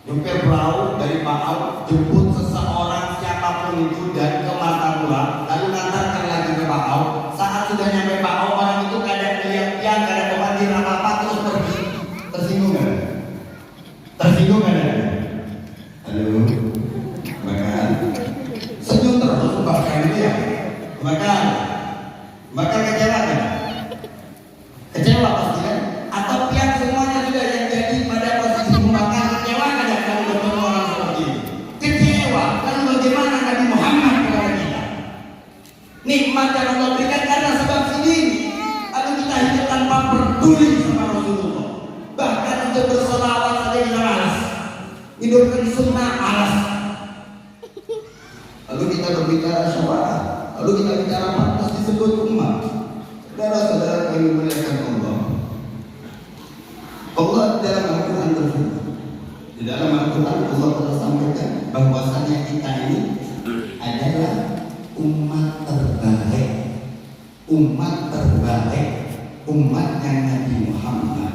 nyupir perahu dari Bakau jemput seseorang siapapun itu dan ke Martapura, lalu ngantarkan lagi ke Bakau. Saat sudah nyampe Bakau, orang itu kadang melihat tiang, kadang kebanjir apa-apa terus pergi. Tersinggung kan? Tersinggung kan? Halo, makan. Senyum terus bahkan dia. Makan kecewa kan? Kecewa pasti kan? Atau pihak semuanya sudah yang jadi pada posisi membakar, kecewa kadang kalau bertemu orang seperti ini. Kecewa, lalu bagaimana Nabi Muhammad kepada kita? Nikmat yang Allah berikan karena sebab sini, lalu kita hidup tanpa peduli sama Rasulullah. Bahkan untuk berselawat saja kita malas, hidupkan sunnah malas. Lalu kita berbicara syafaat, lalu kita bicara pantas disebut umat. Saudara-saudara kami muliakan Allah. Allah dalam Al-Quran berfirman, di dalam Al-Quran Allah telah sampaikan bahwasanya kita ini adalah umat terbaik, umatnya Nabi Muhammad.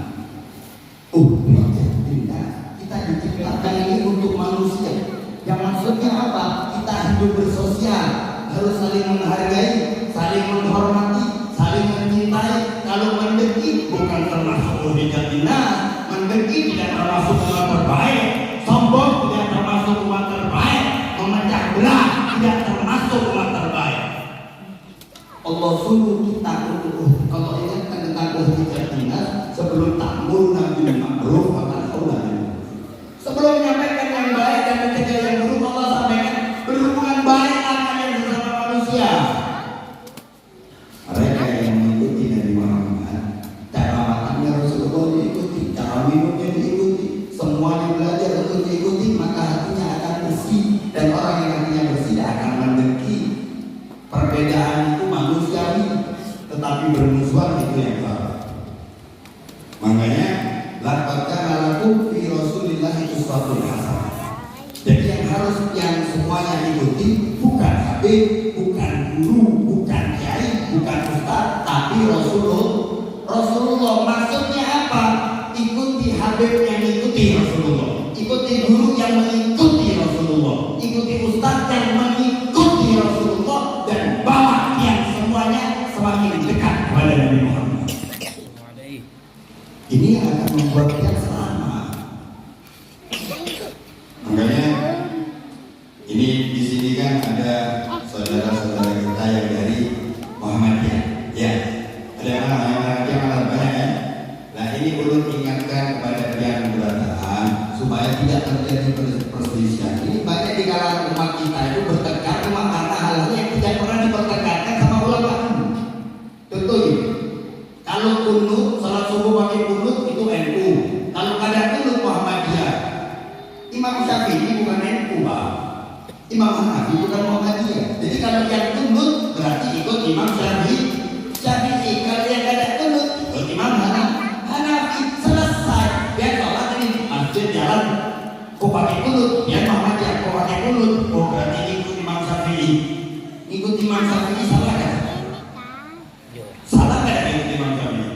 Kita diciptakan ini untuk manusia. Yang maksudnya apa? Kita hidup bersosial, harus saling menghargai, saling menghormati, saling mencintai. Kalau mendengki bukan termasuk uhidatina, mendengki tidak termasuk umat terbaik, sombong tidak termasuk umat terbaik, memecah belah tidak termasuk umat terbaik. Allah suruh kita untuk kalau ingatkan tentang uhidatina sebelum ta'mur nabi ma'ruf maka kaulah. Sebelum menyampaikan yang baik dan mencegah yang buruk, Allah sampaikan berhubungan baik kalian bersama manusia. Mereka yang mengikuti Nabi Muhammad, cara makannya Rasulullah diikuti, cara minumnya diikuti, semuanya belajar untuk diikuti, maka hatinya akan bersih. Dan orang yang hatinya bersih tidak akan mendengki. Perbedaan itu manusiawi, tetapi bermusuhan itu yang salah. Makanya laqad kana lakum fi Rasulillahi uswatun hasanah. Jadi yang semuanya ikuti bukan habib, bukan guru, bukan kiai, bukan ustaz, tapi Rasulullah. Maksudnya apa? Ikuti habib yang ikuti Rasulullah, ikuti guru yang mengikuti Rasulullah, ikuti ustaz yang mengikuti Rasulullah, dan bawa yang semuanya semakin dekat kepada Nabi Muhammad. Ini yang akan membuat kita selamat. Makanya ini di sini kan ada saudara-saudara kita yang dari Muhammadiyah. Ya, ada yang mana banyak ya. Nah ini perlu ingatkan kepada yang berdataan supaya tidak terjadi perselisihan. Ini banyak di kalangan umat kita itu bertengkar cuma karena hal-hal yang tidak pernah dipertengkarkan sama ulama. Contohnya, kalau kunut salat subuh pakai kunut itu NU. Kalau kadang kunut Muhammadiyah. Imam Syafi'i bukan NU, Pak. Imam Hanafi bukan Muhammadiyah. Jadi kalau yang kunut berarti ikut Imam Syafi'i. Kalau yang kadang kunut ikut Imam Hanafi. Selesai. Biar sholat ini masjid jalan. Kok pakai kunut? Biar Muhammadiyah. Kok pakai kunut? Oh berarti ikut Imam Syafi'i. Ikut Imam Syafi'i salah kan? Salah nggak ikut Imam Syafi'i?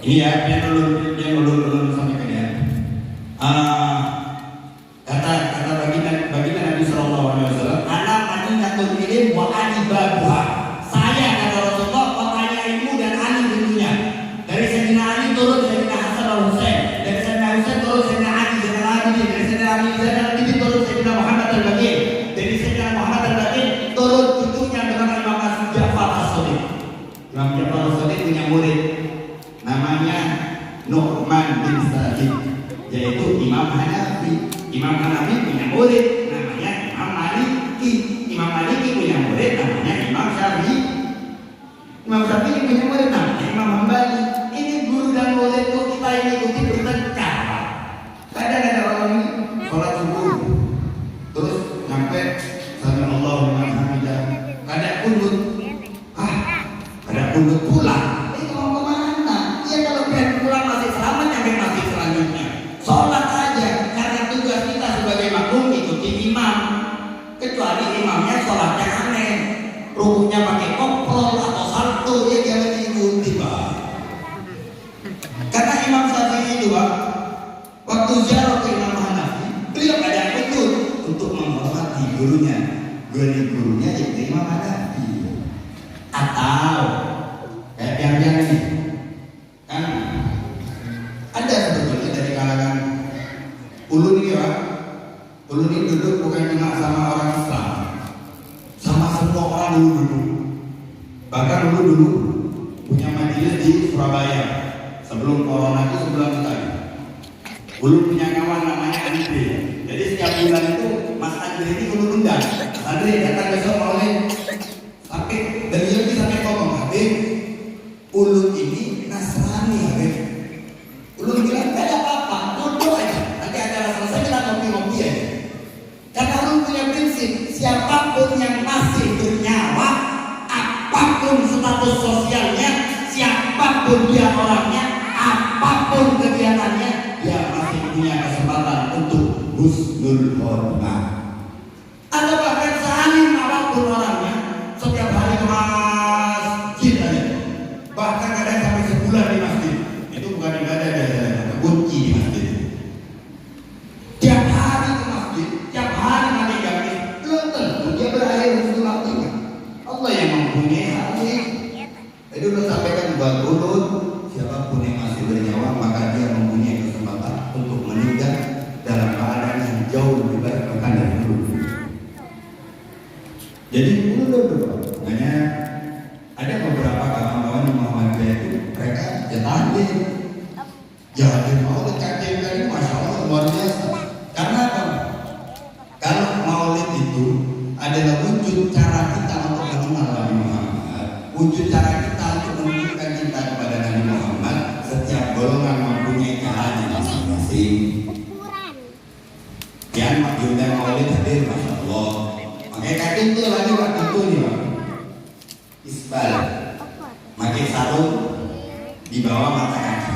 Ini ya, dia ulun sampaikan ya. Kata baginda Nabi Sallallahu Alaihi Wasallam, anak madinatul ilm wa anibabuha. Saya kata Rasulullah kotanya ilmu dan ali tentunya. Dari Sayyidina Ali turun Sayyidina Hasan al Husain, dari Sayyidina Husain turun Sayyidina Ali, Sayyidina Ali, dari Sayyidina Ali, Sayyidina Ali turun Sayyidina Muhammad al-Baqir, dari Sayyidina Muhammad al-Baqir turun cucunya bernama Imam Ja'far as-Shadiq. Imam Ja'far as-Shadiq punya murid namanya Nu'man bin Sa'id, yaitu Imam Hanafi. Imam Hanafi punya murid namanya Imam Maliki. Imam Maliki punya murid namanya Imam Syafi'i. Imam Syafi'i punya murid namanya Imam Hambali. Ini guru dan murid itu kita ini ikuti bertengkar. Kadang ada orang ini sholat subuh terus sampai sami Allahu liman hamidah, kadang kunut, kadang kunut pulang. Kecuali imamnya sholatnya aneh, rukunya pakai koprol atau salto, ya jangan diikuti, Pak. Karena Imam Syafi'i itu, Pak, waktu ziarah ke Imam Hanafi Dari gurunya itu Imam Hanafi. Atau kayak yang ini kan ada sebetulnya dari kalangan ulun ini Pak. Ulun ini duduk bukan cuma sama orang Islam, sama semua orang dulu. Bahkan dulu punya majelis di Surabaya sebelum corona itu sebulan sekali. Ulun punya kawan namanya Andre. Jadi setiap bulan itu Mas Andre ini ulun undang. Andre datang besok mau sampai beliau ini sampai ngomong, Habib, ulun ini Nasrani Habib. Ulun bilang tidak ada apa-apa, duduk aja. Nanti acara selesai kita ngopi-ngopi aja. Karena ulun punya prinsip, siapapun yang masih bernyawa, apapun status sosialnya, siapapun dia orangnya, apapun kegiatannya, dia masih punya kesempatan untuk husnul khotimah. Atau bahkan saling apapun orangnya, setiap hari ke masjid aja. Bahkan kadang sampai sebulan di masjid. Itu bukan ibadah ada kunci di masjid. Tiap hari ke masjid, tiap hari mandi gamis, belum tentu dia berakhir husnul khotimah. Allah yang mempunyai hati. Jadi udah sampaikan buat ulun, siapapun yang masih bernyawa maka dia mempunyai kesempatan untuk meninggal dalam keadaan yang jauh lebih baik bahkan dari dulu. Jadi hanya ada beberapa kawan-kawan yang Muhammadiyah itu mereka jatahin jangan mau kajian kali ini Masya Allah luar biasa. Karena apa? Kalau maulid itu adalah wujud cara kita untuk mengenal Nabi Muhammad, wujud cara kita untuk menunjukkan cinta kepada Nabi Muhammad. Setiap golongan mempunyai caranya masing-masing. Yang diundang maulid hadir Masya Allah. Makanya kaki itu lagi waktu itu nih Pak Isbal pakai sarung di bawah mata kaki.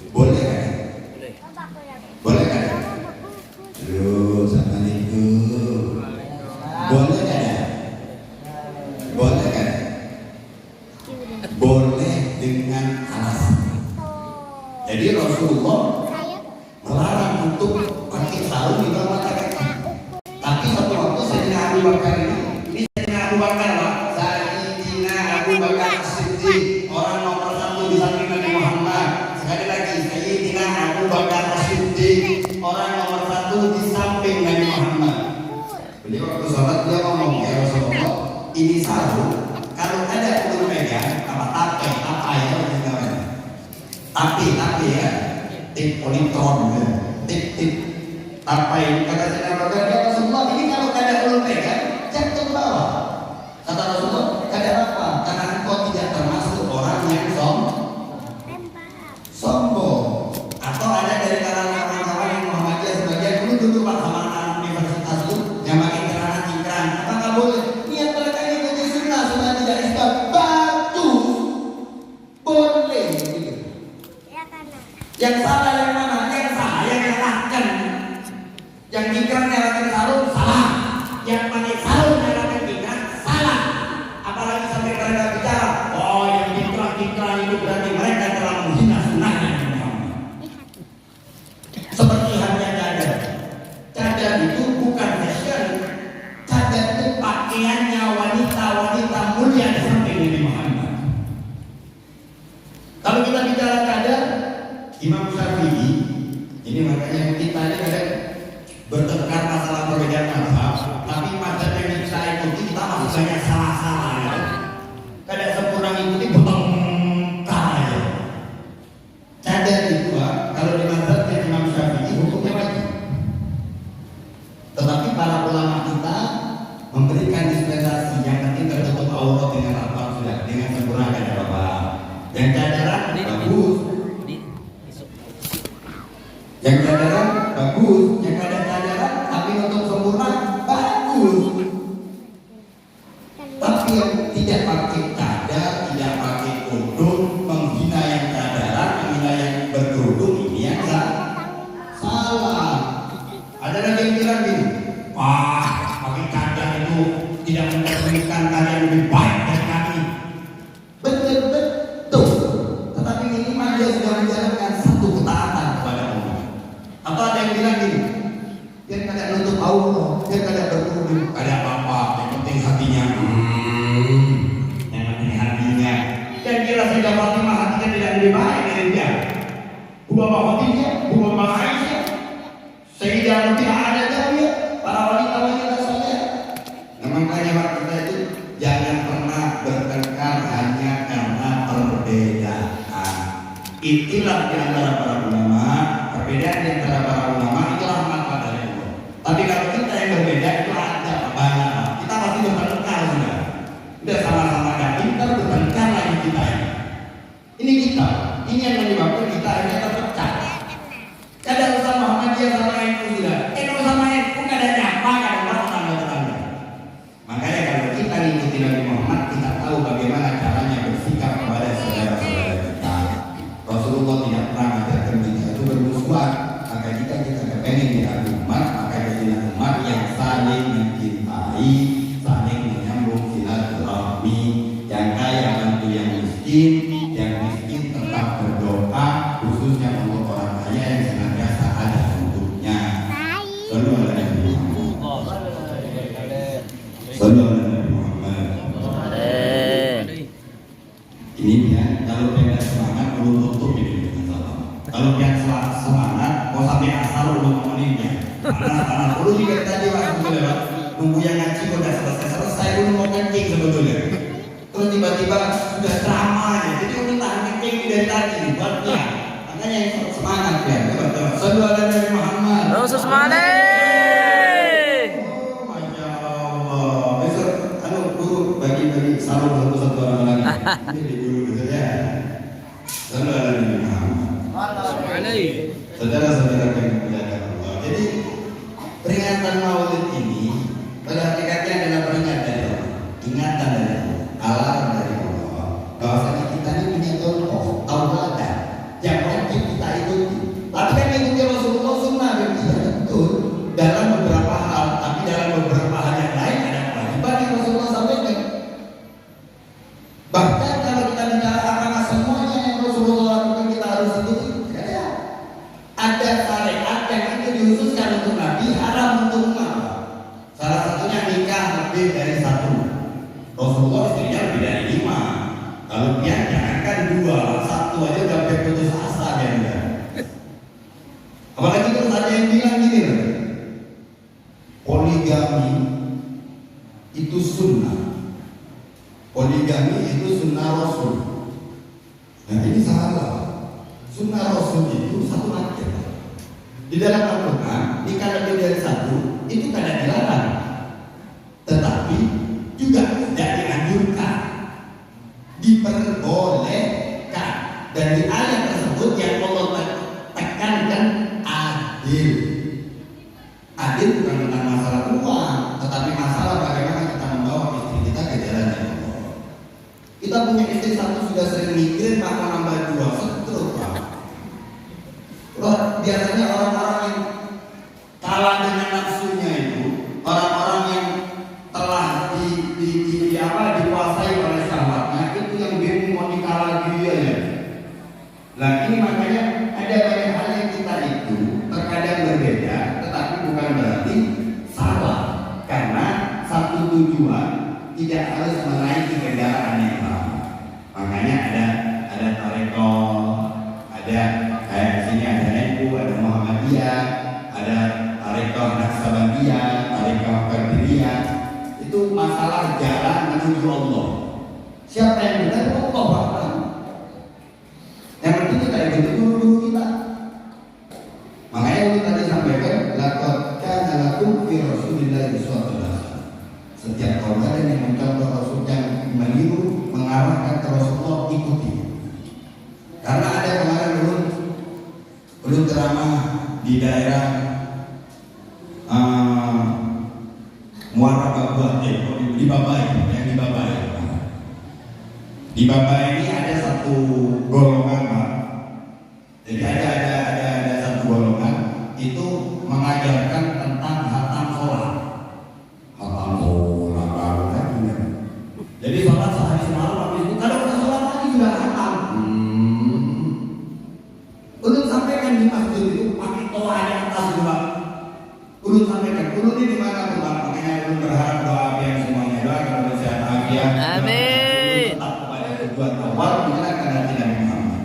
Boleh kan? Boleh kan? Aduh, sama itu boleh kan? Boleh kan? Boleh dengan alasan. Jadi Rasulullah melarang untuk pakai sarung di bawah mata kaki. Tapi satu waktu Sayyidina Abu Bakar ini Sayyidina Abu Bakar Pak, Sayyidina Abu Bakar As-Siddiq, orang nomor satu di samping Nabi Muhammad. Sekali lagi Sayyidina Abu Bakar As-Siddiq, orang nomor satu di samping Nabi Muhammad. Beliau waktu sholat dia ngomong, ya Rasulullah, ini sarung kalau ada ulun pegang apa ya namanya? Tapi ya, tip politron ya, tip apa ini kata Sayyidina Abu Bakar, ya Rasulullah, ini kalau ada ulun pegang jatuh ke bawah. Kata Rasulullah, ada apa? Karena engkau tidak termasuk orang yang sombong. Atau ada dari kalangan kawan-kawan yang Muhammadiyah sebagian dulu Pak sama anak universitas itu yang pakai celana cingkrang. Apakah boleh? Niat mereka ikuti sunnah supaya tidak isbal. Bagus, boleh. Gitu. Yang salah yang mana? Yang salah yang nyalahkan. Yang cingkrang nyalakan sarung salah. Yang pakai sarung nyalakan cingkrang salah. Apalagi sampai mereka bicara, oh yang cingkrang itu berarti mereka telah menghina sunnahnya. Seperti halnya cadar. Cadar itu bukan fashion. Cadar itu pakaiannya wanita-wanita mulia di samping Nabi Muhammad. Kalau kita bicara cadar, Imam Syafi'i, ini makanya kita ini kadang bertengkar masalah perbedaan mazhab, tapi mazhab yang kita ikuti kita masih banyak salah-salah ya. Kadang sempurna ikuti bertengkar aja. Cadar itu kalau di mazhab Imam Syafi'i hukumnya wajib. Tetapi para ulama kita memberikan dispensasi yang penting tertutup aurat dengan apa sudah dengan sempurna kan ya Bapak. Yang cadaran bagus. Yang cadaran bagus, yang ada cadaran tapi untuk sempurna bagus. Tapi yang tidak pakai cadar, tidak pakai kerudung, menghina yang cadaran, menghina yang berkerudung ini yang salah. Ada lagi yang bilang gini, wah pakai cadar itu tidak mencerminkan kalian lebih baik dari kami. Betul. Tetapi minimal dia sudah menjalankan satu ketaatan kepada Allah. Atau ada yang bilang gini, biar kalian nutup aurat, biar kalian berkerudung, ada apa-apa. khilaf di antara para ulama, perbedaan di antara para ulama itu rahmat dari Allah. Tapi kalau kita yang berbeda itu ada banyak. Kita pasti bertengkar sudah. Udah sama-sama gak pintar bertengkar lagi kita ini. Ini kita. Ini yang menyebabkan kita akhirnya terpecah. Kadang usaha Muhammadiyah sama NU sudah. NU sama NU kadang nyapa, kadang tetangga-tetangga. Makanya kalau kita ngikuti Nabi Muhammad, kita tahu bagaimana caranya bersikap kepada saudara-saudara kita. Rasulullah tidak pernah mengajarkan kita itu bermusuhan. Maka kita kepengen jadi umat, maka jadilah umat yang saling mencintai, saling menyambung silaturahmi. Yang kaya bantu yang miskin tetap berdoa, khususnya untuk orang kaya yang senantiasa ada untuknya. Sallallahu alaihi Muhammad. Ini ya, kalau pengen semangat belum tutup ini dengan salam. Kalau pengen semangat, mau sampai asal belum menginnya. Karena perlu juga tadi waktu lewat nunggu yang ngaji udah selesai belum mau kencing sebetulnya. Terus tiba-tiba sudah ceramahnya, jadi udah tahan kencing dari tadi buatnya. Makanya yang semangat ya. Sallallahu alaihi Muhammad. Bagi-bagi sarung satu-satu orang lagi. Ini di guru ya. Sallallahu alaihi Muhammad. Saudara-saudara yang dimuliakan Allah. Jadi peringatan Maulid ini pada hakikatnya adalah peringatan dari Allah. Ingatan dari Allah, alarm dari Allah. Bahwasanya kita ini punya contoh, tauladan yang wajib kita ikuti. Tapi kan mengikuti Rasulullah sunnah dan tidak betul dalam beberapa hal, tapi dalam beberapa hal yang lain ada kewajiban yang Rasulullah sampaikan. Bahkan kalau kita bicara apakah semuanya yang Rasulullah lakukan kita harus ikuti? Ada syariat yang itu dihususkan untuk Nabi, haram untuk umat. Salah satunya nikah lebih dari satu. Rasulullah istrinya lebih dari 5. Kalau dia jangankan 2, 1 aja udah putus asa dia udah. Apalagi terus ada yang bilang gini loh, poligami itu sunnah. Poligami itu sunnah Rasul. Nah ini salah. Sunnah Rasul itu satu aja. Di dalam Al-Quran nikah lebih dari 1 itu tidak dilarang, tetapi juga tidak dianjurkan, diperbolehkan. Dan di ayat tersebut yang Allah tekankan adil. Adil bukan tentang masalah uang, tetapi masalah bagaimana kita membawa istri kita ke jalan yang Allah. Kita punya istri 1 sudah sering mikirin bakal nambah 2, setruk Pak. Biasanya orang-orang yang kalah dengan nafsunya itu, orang-orang yang telah dikuasai oleh syahwatnya, itu yang bingung mau dikalah dia ya. Nah ini makanya ada banyak hal yang kita itu terkadang berbeda, tetapi bukan berarti salah, karena satu tujuan tidak harus menaiki kendaraan yang sama. Makanya ada tarekat, ada kayak sini ada NU, ada Muhammadiyah, ada tarekat Naksabandiyah, tarekat Qadiriyah. Itu masalah jalan menuju Allah. Siapa yang benar? Allah Ta'ala. Yang penting kita ikuti guru kita. Makanya yang tadi sampaikan, laqad kana lakum fi Rasulillahi uswatun hasanah. Setiap kaum ada yang mencontoh Rasul, yang meniru, mengarahkan ke Rasulullah, ikuti. Karena ada kemarin belum ceramah di daerah Muara Babah, di Babai, yang di Babai. Di Babai ini ada satu golongan Pak. Jadi ada satu golongan itu mengajarkan tentang hatam sholat. Hatam sholat, jadi sholat sehari semalam habis itu kalau udah sholat lagi sudah hatam. Ulun sampaikan di masjid itu pakai toa di atas juga. Ulun sampaikan, ulun ini di mana Pak? Makanya ulun berharap doa yang semuanya doa kalau sehat afiat. Amin. Tetap kepada tujuan awal kita karena tidak Muhammad.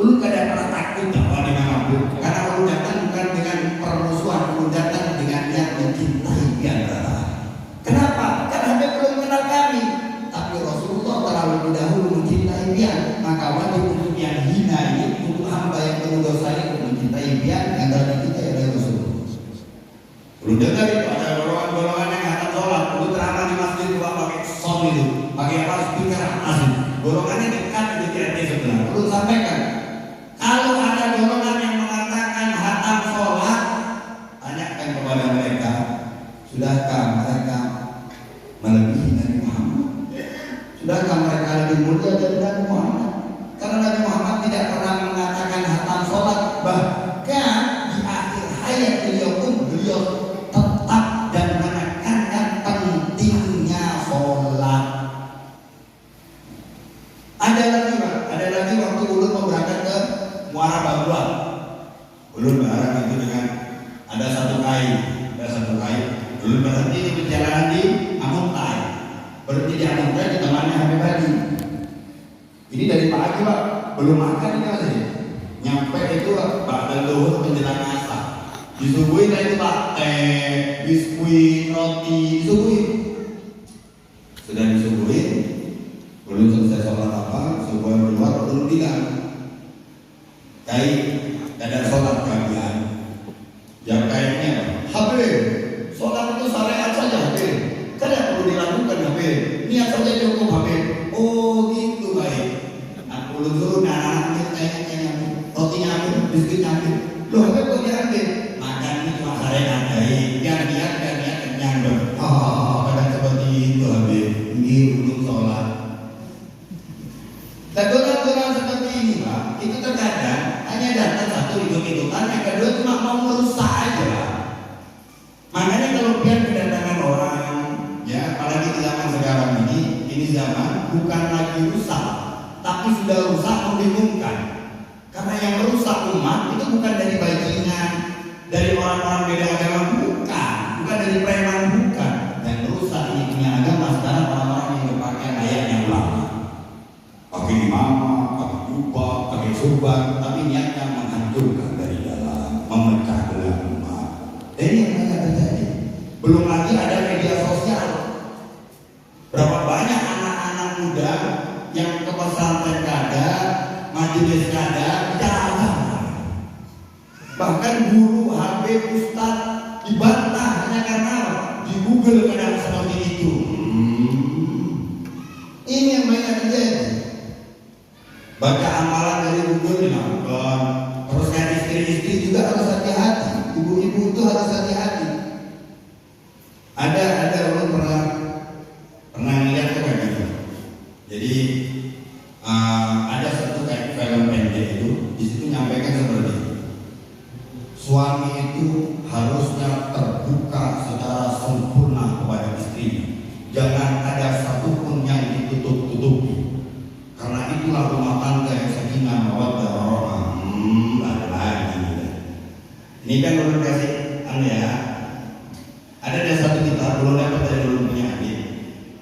Ulun kadang pernah takut dakwah di manapun, karena ulun datang bukan dengan permusuhan, ulun datang dengan niat mencintai biara. Kenapa? Karena dia belum kenal kami. Tapi Rasulullah terlalu dahulu mencintai dia, maka wajib untuk yang hina ini untuk dengar itu ada golongan-golongan yang kata sholat, itu ceramah di masjid itu pakai sound itu, pakai apa speaker atas. Golongannya dekat itu tidak sebelah. Perlu sampaikan, kalau ada golongan yang mengatakan hatam sholat, tanyakan kepada mereka, sudahkah mereka melebihi Nabi Muhammad? Sudahkah mereka lebih mulia dari Nabi Muhammad? Karena Nabi Muhammad tidak pernah mengatakan hatam sholat, bahkan di akhir hayat beliau pun beliau tetap dan menekankan pentingnya sholat. Ada lagi waktu ulun mau berangkat ke Muara Bagua. Ulun berangkat itu dengan ada satu kain. Ulun berhenti di perjalanan di Amuntai. Berhenti di Amuntai ditemani Habib Hadi. Ini dari pagi Pak, belum makan ini masih. Nyampe itu Ba'dal Zuhur menjelang asar. Disuguhin lah itu Pak, teh, biskuit, roti, disuguhin. Sudah disuguhin, belum selesai sholat apa, subuhan keluar, belum bilang kayak ada sholat kalian. Yang kayaknya Habib, sholat itu syariat saja Habib, tidak perlu dilakukan Habib, niat saja cukup Habib. Oh gitu baik. Aku belum anak-anak kayaknya rotinya ambil, biskuitnya ambil. Loh Habib kok diambil? Makan ini cuma syariat biar niat kenyang dong. Kadang seperti itu Habib, ini belum sholat. Teguran-teguran seperti ini Pak, itu terkadang hanya datang satu hitung-hitungan, yang kedua cuma mau merusak aja. Makanya kalau biar kedatangan orang, ya apalagi di zaman sekarang ini zaman bukan lagi rusak, tapi sudah rusak membingungkan. Karena yang merusak umat itu bukan dari bajingan, dari orang-orang beda agama, bukan dari preman, bukan. Yang merusak ini punya agama sekarang orang-orang yang berpakai ayat yang lama. Pakai imamah, pakai jubah, pakai surban, tapi niatnya menghancurkan dari dalam, memecah belah umat. Ini yang banyak terjadi. Belum lagi ada media sosial. Berapa banyak anak-anak muda yang ke pesantren kada, majelis kada, bicara agama. Bahkan guru, habib, ustaz dibantah hanya karena di Google kadang seperti itu. Ini yang banyak terjadi. Baca amalan dari Google dilakukan. Terus kan istri-istri juga harus hati-hati. Ibu-ibu itu harus hati-hati. Ada orang pernah lihat tuh kayak gitu. Jadi ada satu kayak film pendek itu, di situ nyampaikan seperti itu. Suami itu harusnya terbuka secara sempurna kepada istrinya. Jangan ada satupun yang ditutup-tutupi. Karena itulah rumah tangga yang sakinah mawaddah warahmah. Lagi. Ini kan belum kasih ya. Ada satu kitab belum dapat dari belum punya hadis.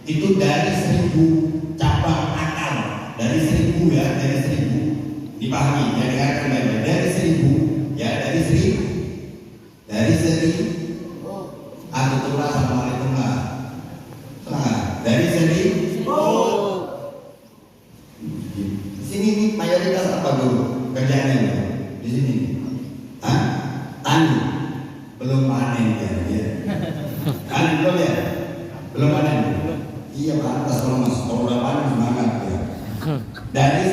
Itu dari 1000 cabang akal. Dari 1000 ya, dari 1000. Dipahami, ya dengarkan baik-baik. Dari 1000, ya dari 1000. Dari 1000. Assalamualaikum lah. Dari 1000. Sini nih mayoritas apa dulu kerjaannya di sini? Tani, belum panen ya. Panen belum ya? Belum panen. Iya pantas kalau mas, kalau udah panen semangat ya. Dari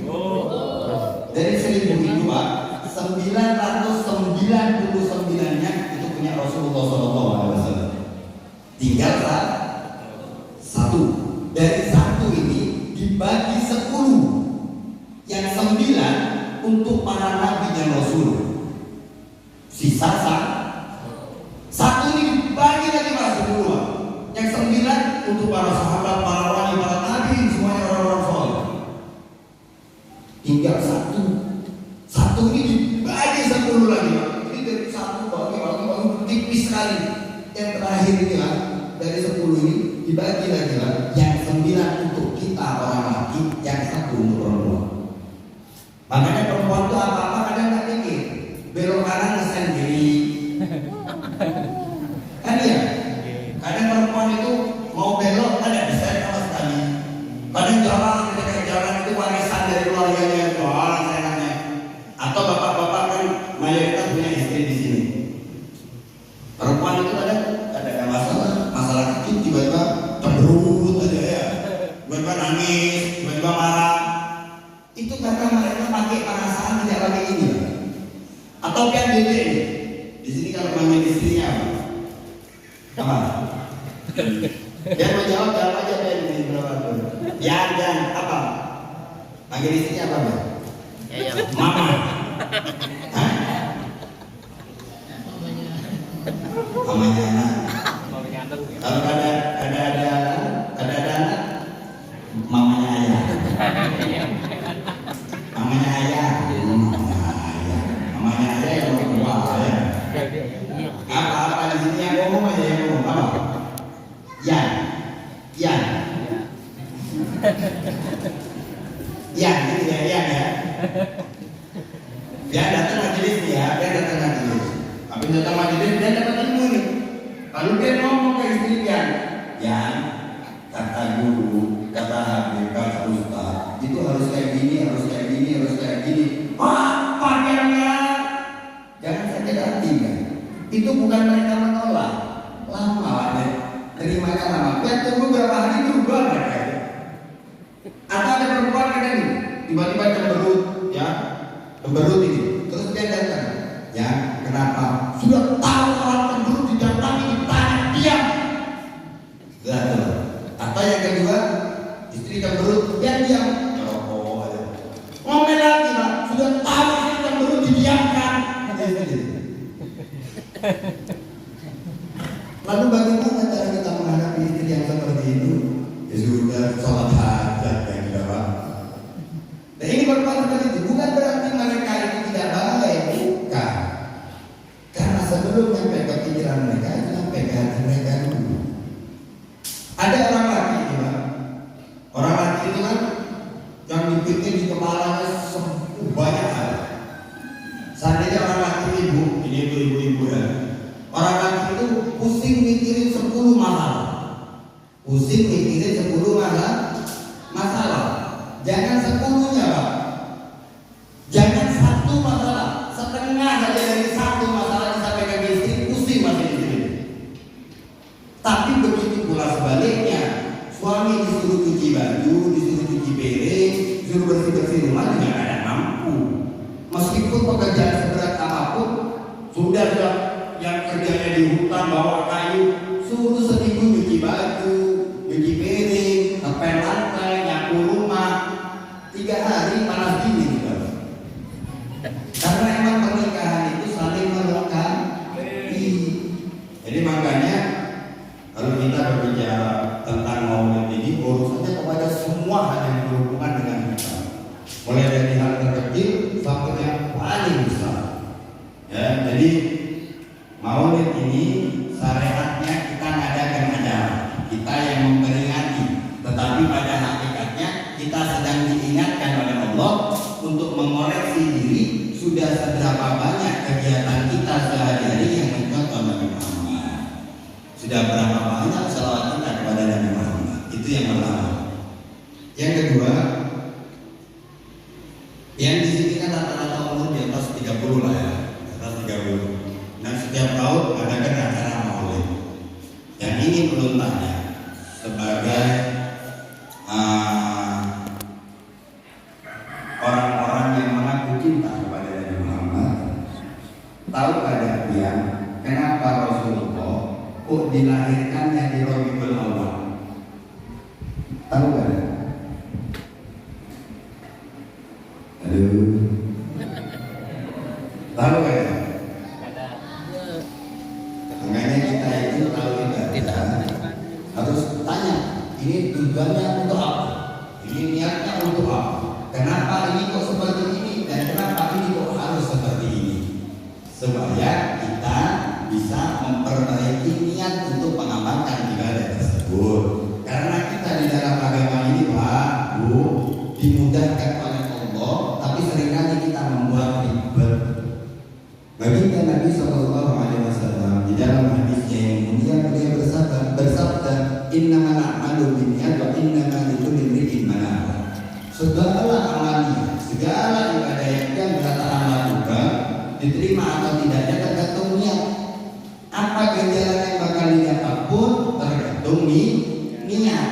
1000, dari 1000 itu Pak, 999-nya itu punya Rasulullah SAW. Tinggal satu. Dari satu ini dibagi 10, yang 9 untuk para nabi dan rasul. Sisa satu ini dibagi lagi Pak 10. Yang 9 untuk para sahabat, para wali, para nabi, semuanya orang-orang soleh. Tinggal satu ini dibagi 10 lagi Pak. Ini dari satu bagi tipis sekali. Yang terakhir ini lah, dari 10 ini dibagi lagi lah. Yang 9 untuk kita orang laki, yang 1 untuk perempuan. Makanya perempuan itu apa-apa kadang nggak pikir, belok kanan ngesen kiri. Kan ya? Kadang perempuan itu mau belok ada desain sama sekali. Kadang ketika jalan itu warisan dari keluarganya itu, sayangnya. Atau bapak-bapak kan mayoritas punya istri di sini. Perempuan kalau manggil istrinya apa? Dia mau jawab aja Ben. Jangan apa? Manggil istrinya apa Ben? Mama. Hah? Mamanya anak. Kalau ada anak, mamanya ayah. Mamanya ayah. Mamanya ayah yang tua ya. Apa di sini yang ngomong aja yang ngomong apa? Yang gitu ya. Dia datang majelis Tapi datang majelis dia dapat ilmu nih. Lalu dia ngomong ke istrinya, yang kata guru, kata habib, kata ustaz, itu harus kayak gini. Apa yang jangan sakit hati kan? Itu bukan mereka menolak, lama deh, terimanya lama. Dia tunggu berapa hari berubah mereka. Atau ada perempuan kayak gini, tiba-tiba cemberut ini, terus dia datang, ya kenapa? Sudah tahu orang cemberut didatangi ditanya diam. Gitu. Atau yang kedua, istri cemberut dia diam. Ngomel lagi lah, sudah tahu istri cemberut didiamkan. Lalu bagaimana cara kita menghadapi istri yang seperti itu? Ya sudah sholat hajat yang didapat. Dan ini berbuat seperti itu bukan berarti mereka itu tidak baik, bukan. Karena sebelum nyampe ke pikiran mereka, nyampe ke hati mereka dulu. Ada orang laki itu kan yang dipikir di kepalanya banyak hal. Seandainya orang laki ibu ya. Orang laki itu pusing mikirin 10 masalah. Jangan 10-nya Pak. Jangan satu masalah, setengah saja dari satu masalah disampaikan ke istri, pusing masih istri. Tapi begitu pula sebaliknya, suami disuruh cuci baju, disuruh cuci piring, disuruh bersih-bersih rumah juga ada mampu. Meskipun pekerjaan seberat apapun, sudah yang kerjanya di hutan bawa kayu, suruh seminggu cuci baju, cuci piring, ngepel lantai, nyapu rumah, 3 hari panas dingin gitu. Karena emang pernikahan itu saling melengkapi. Jadi makanya kalau kita berbicara tentang maulid ini, urusannya kepada semua hal yang berhubungan dengan kita, mulai dari hal terkecil sampai yang paling besar. Ya, jadi maulid ini syariatnya kita ngadakan acara, kita yang memperingati, tetapi pada hakikatnya kita sedang diingatkan oleh Allah untuk mengoreksi diri sudah seberapa banyak kegiatan kita sehari-hari yang mencontoh Nabi Muhammad. Sudah berapa banyak salawat kita kepada Nabi Muhammad. Itu yang pertama. Yang kedua, yang di sini kan rata-rata umur di atas 30 lah ya, di atas 30. Nah setiap tahun adakan acara maulid. Yang ini belum tanya sebagai orang-orang yang mengaku cinta kepada Nabi Muhammad. Tahu ada yang kenapa Rasulullah kok dilahirkannya di Rabiul Awal? Tahu kan? Aduh. Tahu kan? Makanya kita itu tahu tidak. Harus tanya, ini tujuannya untuk apa? Ini niatnya untuk apa? Kenapa ini kok seperti ini dan kenapa ini kok harus seperti ini? Supaya kita bisa memperbaiki niat untuk mengamalkan ibadah tersebut. Karena kita di dalam agama ini Pak, Bu, dimudahkan oleh Allah, tapi seringkali kita membuat ribet. Baginda Nabi SAW di dalam hadisnya yang mulia beliau bersabda, innamal a'malu binniyat wa innamal likulli imri'in ma nawa. Segala amalnya, segala ibadah yang kita lakukan diterima atau tidaknya tergantung niat. Apa ganjaran yang bakal didapat pun tergantung niat.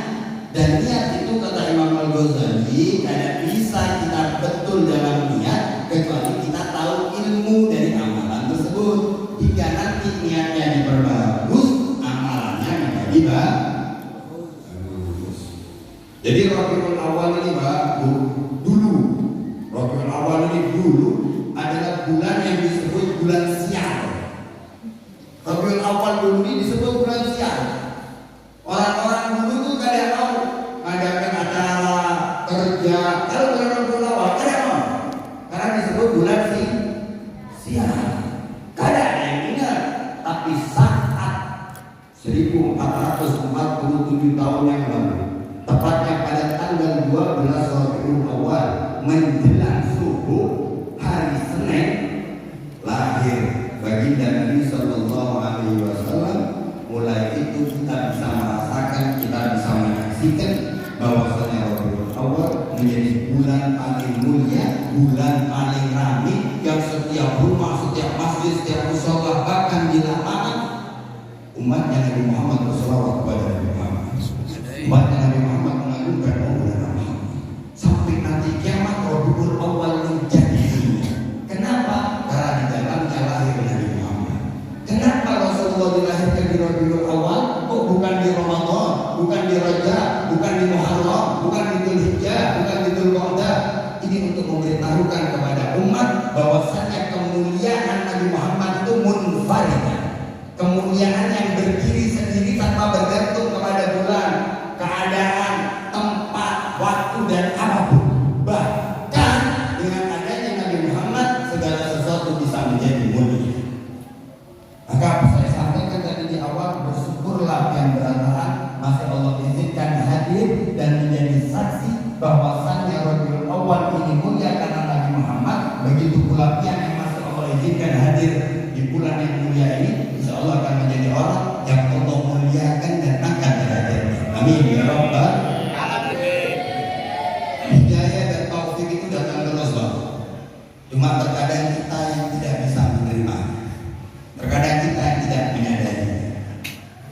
Dan niat itu kata Imam Al-Ghazali tidak bisa kita betul dalam niat kecuali kita tahu ilmu dari amalan tersebut. Hingga nanti niatnya diperbagus, amalannya menjadi bagus. Jadi Rabiul Awal ini dulu Rabiul Awal ini dulu adalah bulan yang disebut bulan sial. Rabiul Awal dulu ini disebut bulan sial. Orang-orang dulu tuh kada tahu ngadakan acara kerja kalau bulan Rabiul Awal kada tahu karena disebut bulan sial. Kada ada yang ingat. Tapi saat 1447 tahun yang lalu, tepatnya pada tanggal 12 Rabiul Awal menjelang subuh hari Senin, lahir baginda Nabi Sallallahu Alaihi Wasallam. Mulai itu kita bisa merasakan, kita bisa menyaksikan bahwasanya Rabiul Awal menjadi bulan paling mulia, bulan paling ramai, yang setiap rumah, setiap masjid, setiap mushola, bahkan di lapangan umatnya Nabi Muhammad berselawat kepada Nabi Muhammad. Umatnya Nabi Muhammad mengagungkan bulan Ramadan sampai nanti kiamat. Rabiul Awal menjadi dunia. Kenapa? Karena di dalamnya lahir Nabi Muhammad. Kenapa Rasulullah dilahirkan di Rabiul Awal? Kok bukan di Ramadan, bukan di Rajab, bukan di Muharram, bukan di Dzulhijjah, bukan di Dzulqa'dah? Ini untuk memberitahukan kepada umat bahwasanya kemuliaan Nabi Muhammad itu munfaridah. Kemuliaan yang berdiri sendiri tanpa bergantung kepada bulan, keadaan, tempat, waktu dan apapun. Bahkan dengan adanya Nabi Muhammad segala sesuatu bisa menjadi mulia. Maka saya sampaikan tadi di awal, bersyukurlah yang berantakan masih Allah izinkan hadir dan menjadi saksi bahwasannya Rabiul Awal ini mulia karena Nabi Muhammad. Begitu pula yang masih Allah izinkan hadir di bulan yang mulia ini, insya Allah akan menjadi orang yang Allah muliakan dan angkat derajatnya. Amin ya Rabbal alamin. Hidayah dan taufik itu datang terus, Pak. Cuma terkadang kita yang tidak bisa menerima, terkadang kita yang tidak menyadari.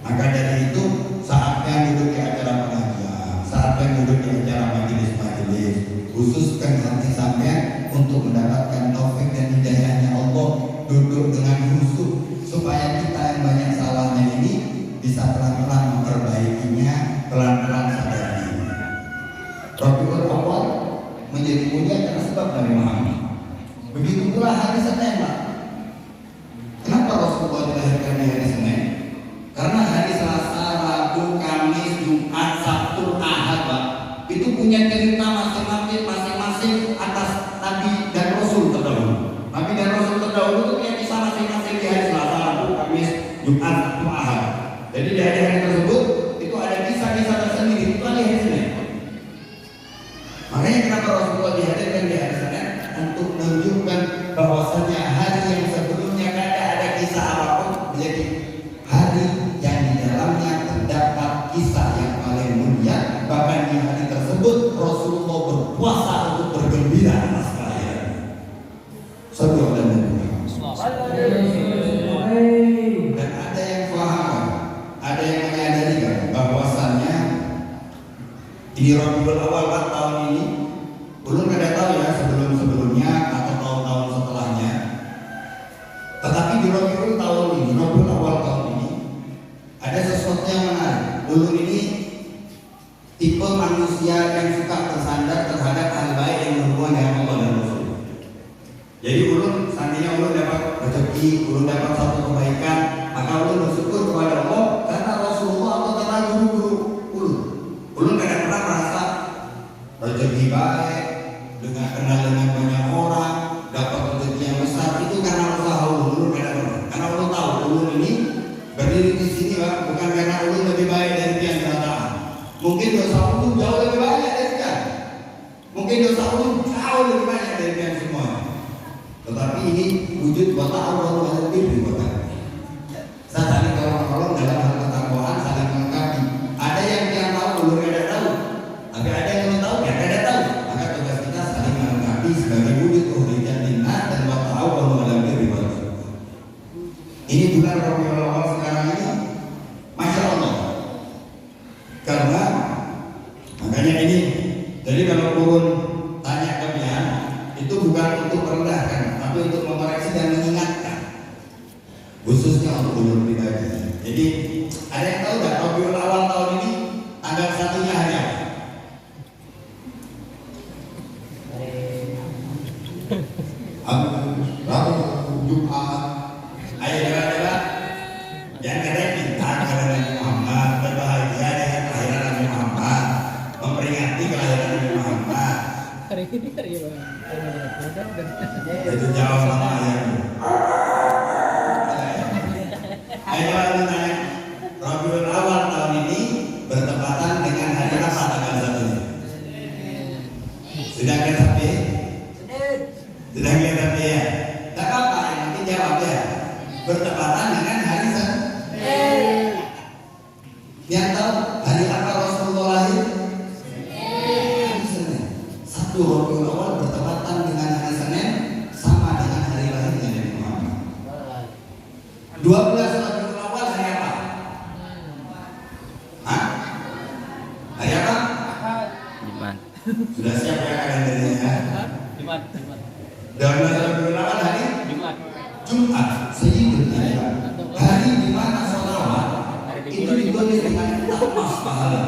Maka dari itu saatnya duduk di acara pengajian, saatnya duduk di acara majelis-majelis, khususkan hati sampean untuk mendapatkan taufik dan hidayahnya Allah. Duduk dengan khusyuk supaya kita yang banyak salahnya ini bisa pelan-pelan memperbaikinya, pelan-pelan sadar diri. Rabiul Awal menjadi mulia karena sebab Nabi Muhammad. Begitu pula hari Senin, Pak. Kenapa Rasulullah dilahirkan di hari Senin? Karena hari Selasa, Rabu, Kamis, Jumat, Sabtu, Ahad, Pak, itu punya cerita masing-masing atas Nabi dan Rasul terdahulu. Nabi dan Rasul terdahulu itu punya kisah masing-masing di hari Selasa, Rabu, Kamis, Jumat, Sabtu, Ahad. Jadi di hari-hari tersebut itu ada kisah-kisah tersendiri. Itu hari Senin. Makanya kenapa Rasulullah dihadirkan di hari Senin? Untuk menunjukkan bahwasanya hari yang sebelumnya kada ada kisah apapun menjadi hari yang di dalamnya terdapat kisah yang paling mulia. Bahkan di hari tersebut Rasulullah berpuasa untuk bergembira atas kelahiran. Sallallahu alaihi wasallam. Dan ada yang paham, ada yang menyadari bahwasannya ini Rabiul Awal tahun ini. Belum ada tahu ya sebelum-sebelumnya atau tahun-tahun setelahnya. Tetapi di Rabiul tahun ini, Rabiul Awal tahun ini ada sesuatu yang menarik. Ulun ini tipe manusia yang suka bersandar terhadap hal baik yang berhubungan dengan Allah dan Rasul. Jadi ulun seandainya ulun dapat rezeki, ulun dapat satu kebaikan, maka ulun bersyukur kepada Allah karena Rasulullah atau karena guru-guru ulun. Ulun kadang pernah merasa rezeki baik, dengan kenal dengan banyak orang, dapat rezeki yang besar, itu karena usaha ulun kadang pernah. Karena ulun tahu ulun ini berdiri di sini, Pak, bukan karena ulun lebih baik dari yang kerataan. Mungkin dosa ulun jauh lebih banyak dari dia. Mungkin dosa ulun jauh lebih banyak dari yang semua. Tetapi ini wujud wata Allah yang lebih berkata. Saya saling tolong-tolong dalam hal ketakwaan, saling melengkapi. Ada yang dia tahu, ulun tidak tahu. Tapi ada yang ulun tahu, dia tidak tahu. Maka tugas kita saling melengkapi sebagai wujud ukhrijat linnas dan wata Allah yang lebih berkata. Ini bulan Rabiul Awal sekarang ini, Masya Allah. Karena makanya ini, jadi kalau turun tanya kalian, itu bukan untuk merendahkan, tapi untuk memoreksi dan mengingatkan, khususnya untuk ulun pribadi. Jadi ada yang tahu nggak Rabiul Awal tahun ini tanggal satunya hari apa? Rabu, Jumat. Ayo coba. Jangan kata pintar kepada Nabi Muhammad, berbahagia dengan kelahiran Nabi Muhammad, memperingati kelahiran Nabi Muhammad. Hari ini hari apa? Itu jauh sama ayahmu. Ayo lu nanya, Rabiul Awal tahun ini bertepatan dengan hari apa tanggal satunya? Sudah kelihatan ya? Sudah kelihatan ya? Tak apa, yang nanti jawab ya. Bertepatan dengan hari Senin. Yang tahu hari apa Rasulullah lahir? Hari Senin. Satu Rabiul Awal bertepatan dengan hari Senin sama dengan hari lahirnya Nabi Muhammad. 12 Rabiul Awal hari apa? Hah? Hari apa? Jumat. Sudah siap ya kalendernya? Jumat. 12 Rabiul Awal hari Jumat. Sehingga hari di mana sholawat itu ditulis dengan emas pahala.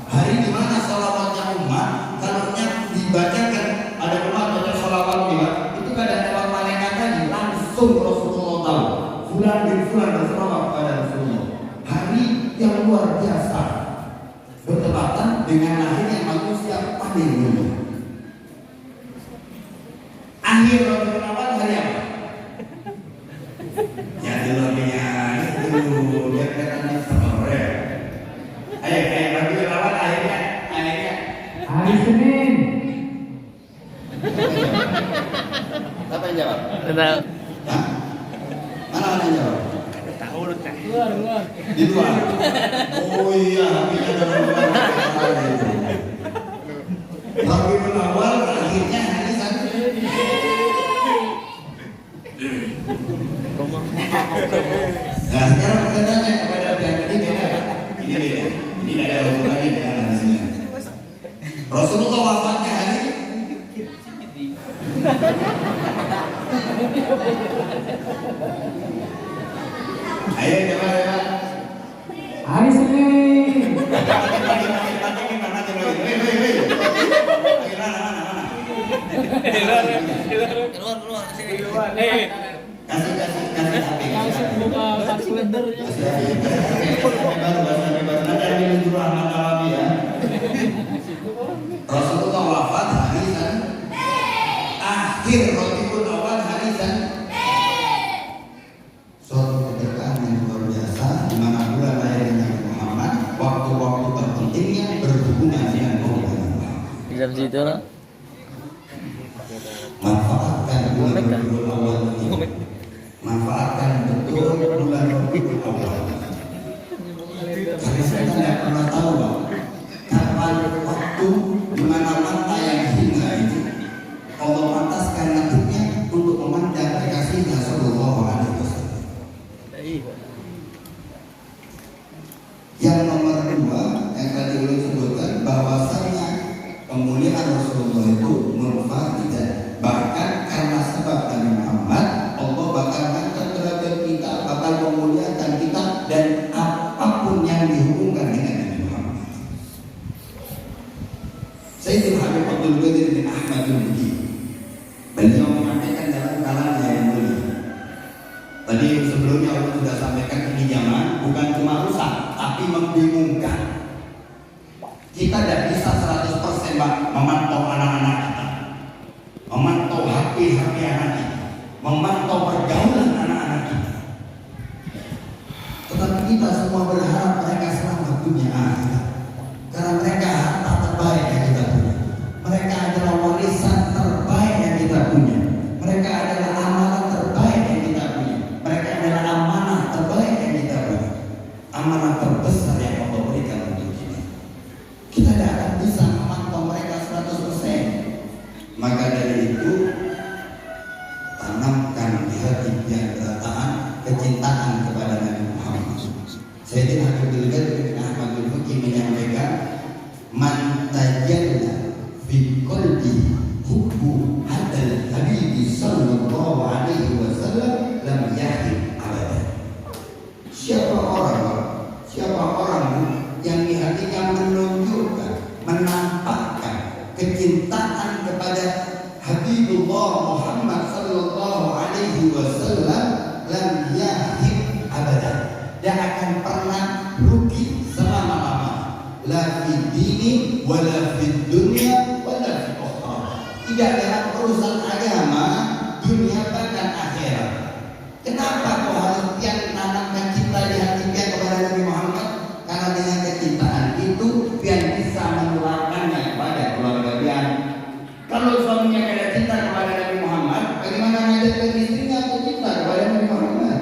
Hari di mana sholawatnya umat kalau dibacakan ada umat baca sholawat lewat itu kadang lewat malaikat tadi langsung Rasulullah tahu. Fulan bin Fulan berselawat kepada Rasulullah. Hari yang luar biasa bertepatan dengan lahirnya manusia paling mulia. Akhir Rabiul Awal hari apa? Jadi lebihnya itu dia kelihatan sore. Ayo Rabiul Awal akhirnya hari Senin. Siapa yang jawab? Tahu. Hah? Mana yang jawab? Tahu lu teh. Luar. Di luar. Oh iya, habisnya ada luar. Rabiul Awal akhirnya hari Sabtu. Nah sekarang pertanyaannya kepada pihak ini beda. Ini beda. Ini ada hubungannya dengan hasilnya. Rasulullah wafatnya hari ayo coba. Hari Senin. Keluar sini. Kasih HP. Langsung buka kalendernya. Rasulullah wafat hari Senin. Akhir Rabiul Awal hari Senin. Suatu keberkahan yang luar biasa di mana bulan lahirnya Nabi Muhammad, waktu-waktu terpentingnya berhubungan dengan Rabiul Awal. Di dalam situ lah. Manfaatkan bulan Rabiul Awal ini. Manfaatkan betul bulan Rabiul Awal. Tapi saya tidak pernah tahu kapan waktu di mana mata yang hina itu Allah pantaskan nantinya untuk memandang kekasihnya Sallallahu Alaihi Wasallam. Yang nomor dua yang tadi ulun sebutkan bahwasanya kemuliaan Rasulullah itu munfaridan, bahkan karena sebab Nabi Muhammad Allah bakal angkat derajat kita, bakal memuliakan kita dan apapun yang dihubungkan dengan Nabi Muhammad. Sayyidina Habib Abdul Qadir bin Ahmad Al-Budi beliau menyampaikan dalam kalamnya yang mulia. Tadi sebelumnya aku sudah sampaikan ini zaman bukan cuma rusak tapi membingungkan. Kita tidak bisa 100% memantau anak-anak kita, memantau HP anak kita, memantau pergaulan anak-anak kita. Tetapi kita semua berharap mereka selamat dunia akhirat, karena mereka harta terbaik yang kita punya. Mereka adalah warisan terbaik yang kita punya. Mereka adalah amalan terbaik yang kita punya. Mereka adalah amanah terbaik yang kita punya. Amanah terbesar yang Allah berikan untuk kita. Kita tidak akan bisa memantau mereka 100%. Maka dari itu tanamkan di hati yang kecintaan kepada Nabi Muhammad. Sayyidina Abdul Qadir bin Ahmad Al-Budi beberapa orang yang di hatinya menunjukkan, menampakkan kecintaan kepada Habibullah Muhammad sallallahu alaihi wasallam, lam yahib abadan. Dia akan pernah rugi selama-lamanya. La fi dini wala fi dunya wala fi ukhra. Tidak dalam urusan agama, dunia bahkan akhirat. Kenapa kok harus yang tanamkan cinta di hati dia kepada Nabi Muhammad? Karena dengan kecintaan itu dia bisa menularkannya kepada keluarga dia. Kalau suaminya ada cinta kepada Nabi Muhammad, bagaimana mengajarkan istrinya untuk cinta kepada Nabi Muhammad?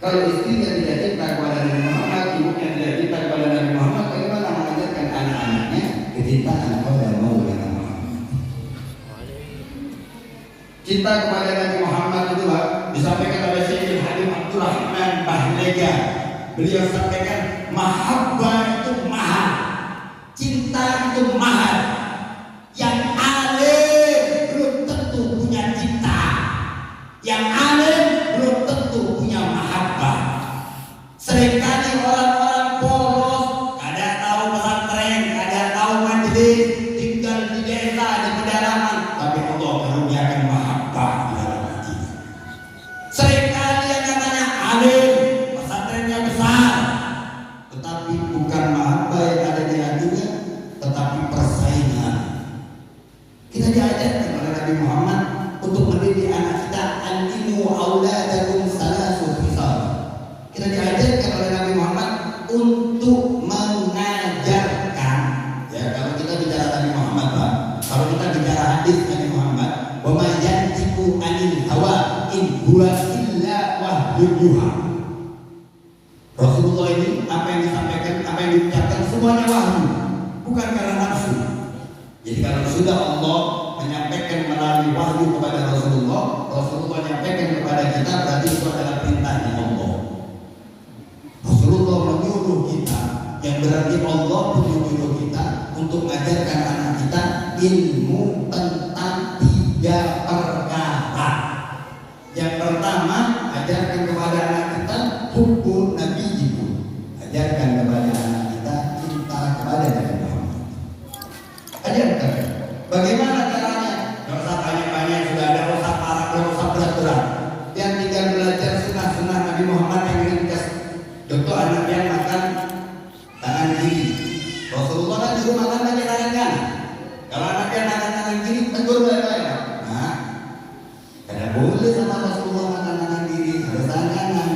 Kalau istrinya tidak cinta kepada Nabi Muhammad, ibunya tidak cinta kepada Nabi Muhammad, bagaimana mengajarkan anak-anaknya kecintaan kepada Maulana Muhammad? Cinta kepada Nabi Muhammad itu disampaikan oleh Syekh Habib Abdurrahman Bahleja. Beliau sampaikan mahabbah itu mahal, cinta itu mahal. Yang alim belum tentu punya cinta, yang alim belum tentu punya mahabbah. Seringkali orang-orang polos, ada tahu pesantren, ada tahu majelis, tinggal di desa, di pedalaman, tapi Allah karuniakan mahabbah di dalam hatinya. Seringkali yang namanya alim, pesantrennya besar, tetapi bukan mahabbah yang ada di hatinya, tetapi persaingan. Kita diajarkan oleh Nabi Muhammad untuk mendidik anak kita, al-ilmu auladakum salasul fisal. Kita diajarkan oleh Nabi Muhammad untuk mengajarkan. Ya, kalau kita bicara Nabi Muhammad, Pak, kalau kita bicara hadis Nabi Muhammad, wa ma yantiqu anil hawa in huwa illa wahyun yuha. Rasulullah ini apa yang disampaikan, apa yang diucapkan semuanya wahyu, bukan karena nafsu. Jadi kalau sudah Allah menyampaikan melalui wahyu kepada Rasulullah, Rasulullah menyampaikan kepada kita, berarti itu adalah perintahnya Allah. Rasulullah menyuruh kita, yang berarti Allah menyuruh kita untuk mengajarkan anak kita ilmu tentang 3 perkara. Yang pertama, ajarkan kepada anak kita hukum Nabi itu. Ajarkan kepada anak kita cinta kepada Nabi Muhammad. Ajarkan. Bagaimana caranya? Gak usah banyak-banyak, sudah ada usah parah, gak usah berat-berat. Yang tinggal belajar sunnah-sunnah Nabi Muhammad yang ringkas. Contoh anak yang makan tangan kiri. Rasulullah kan disuruh makan pakai tangan kanan. Kalau anak yang makan tangan kiri, tegur baik-baik. Nah, tidak boleh sama Rasulullah makan tangan kiri, harus tangan kanan.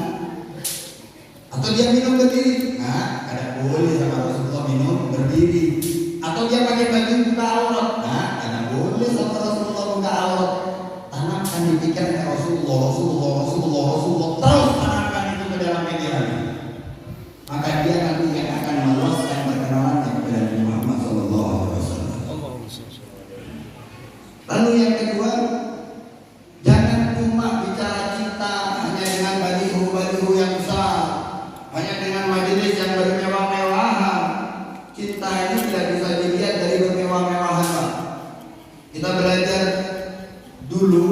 Atau dia minum berdiri. Nah, tidak boleh sama Rasulullah minum berdiri. Atau dia pakai baju buka aurat. Nah, tidak boleh sama Rasulullah buka aurat. Tanamkan di pikiran Rasulullah, Rasulullah, Rasulullah, Rasulullah. Terus tanamkan itu ke dalam pikiran. Maka dia nanti yang akan meluaskan perkenalannya kepada Nabi Muhammad SAW. Lalu yang kedua, jangan cuma bicara cinta hanya dengan baliho-baliho yang besar, hanya dengan majelis yang bermewah-mewahan. Cinta ini tidak bisa dilihat dari bermewah-mewahan, Pak. Kita belajar dulu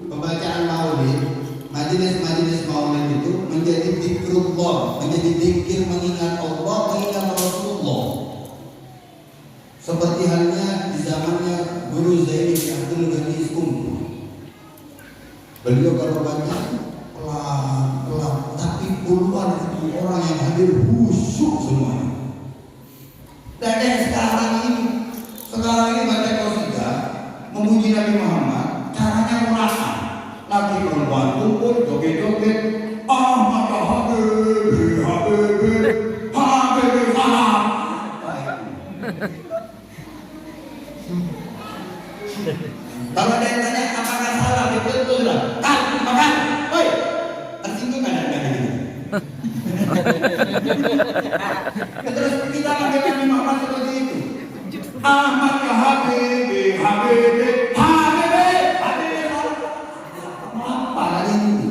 pembacaan maulid, majelis-majelis maulid itu menjadi zikrullah, menjadi zikir mengingat Allah, mengingat Rasulullah. Seperti halnya di zamannya Guru Zaini Abdul Ghani Iskandar. Beliau kalau baca pelan-pelan, tapi puluhan ribu orang yang hadir khusyuk semuanya. Dan yang sekarang ini baca qasidah memuji Nabi Muhammad, caranya merasa lagi perempuan kumpul joget-joget, Ahmad Habib, Habib, Habib salam. Kalau ada yang tanya apakah salah, betul lah. Kan, makan, woi, tersinggung kan ada gitu. Terus kita pakai Nabi Muhammad seperti itu. Ahmad ya Habib, Habib, Habib, Habib. Apa lagi ini?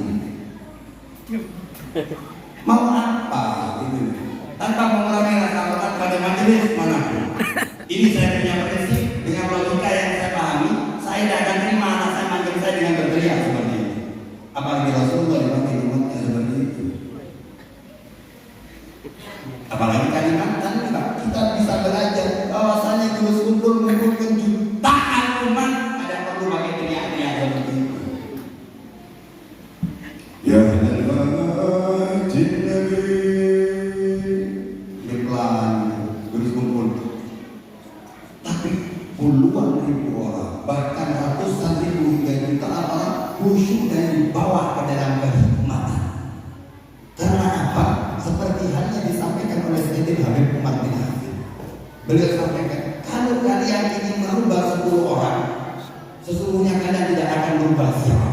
Mau apa ini? Tanpa mengurangi rasa hormat pada majelis manapun. Ini saya punya prinsip dengan logika yang saya pahami. Saya tidak akan terima anak saya manggil saya dengan berteriak seperti ini. Apalagi Rasulullah dipanggil umatnya seperti itu. Apalagi Kalimantan enggak, kita bisa belajar bahwasanya terus kumpul mengumpulkan jutaan umat ada perlu pakai teriak-teriak seperti itu. Ya Allah, Nabi berpelan terus kumpul. Tapi puluhan ribu orang, bahkan ratusan ribu hingga jutaan orang khusyuk dan dibawa ke dalam kehikmatan. Karena apa? Seperti halnya disampaikan oleh Sayyidina Habib Umar bin Hafid. Beliau sampaikan, kalau kalian ingin merubah 10 orang, sesungguhnya kalian tidak akan berubah siapa.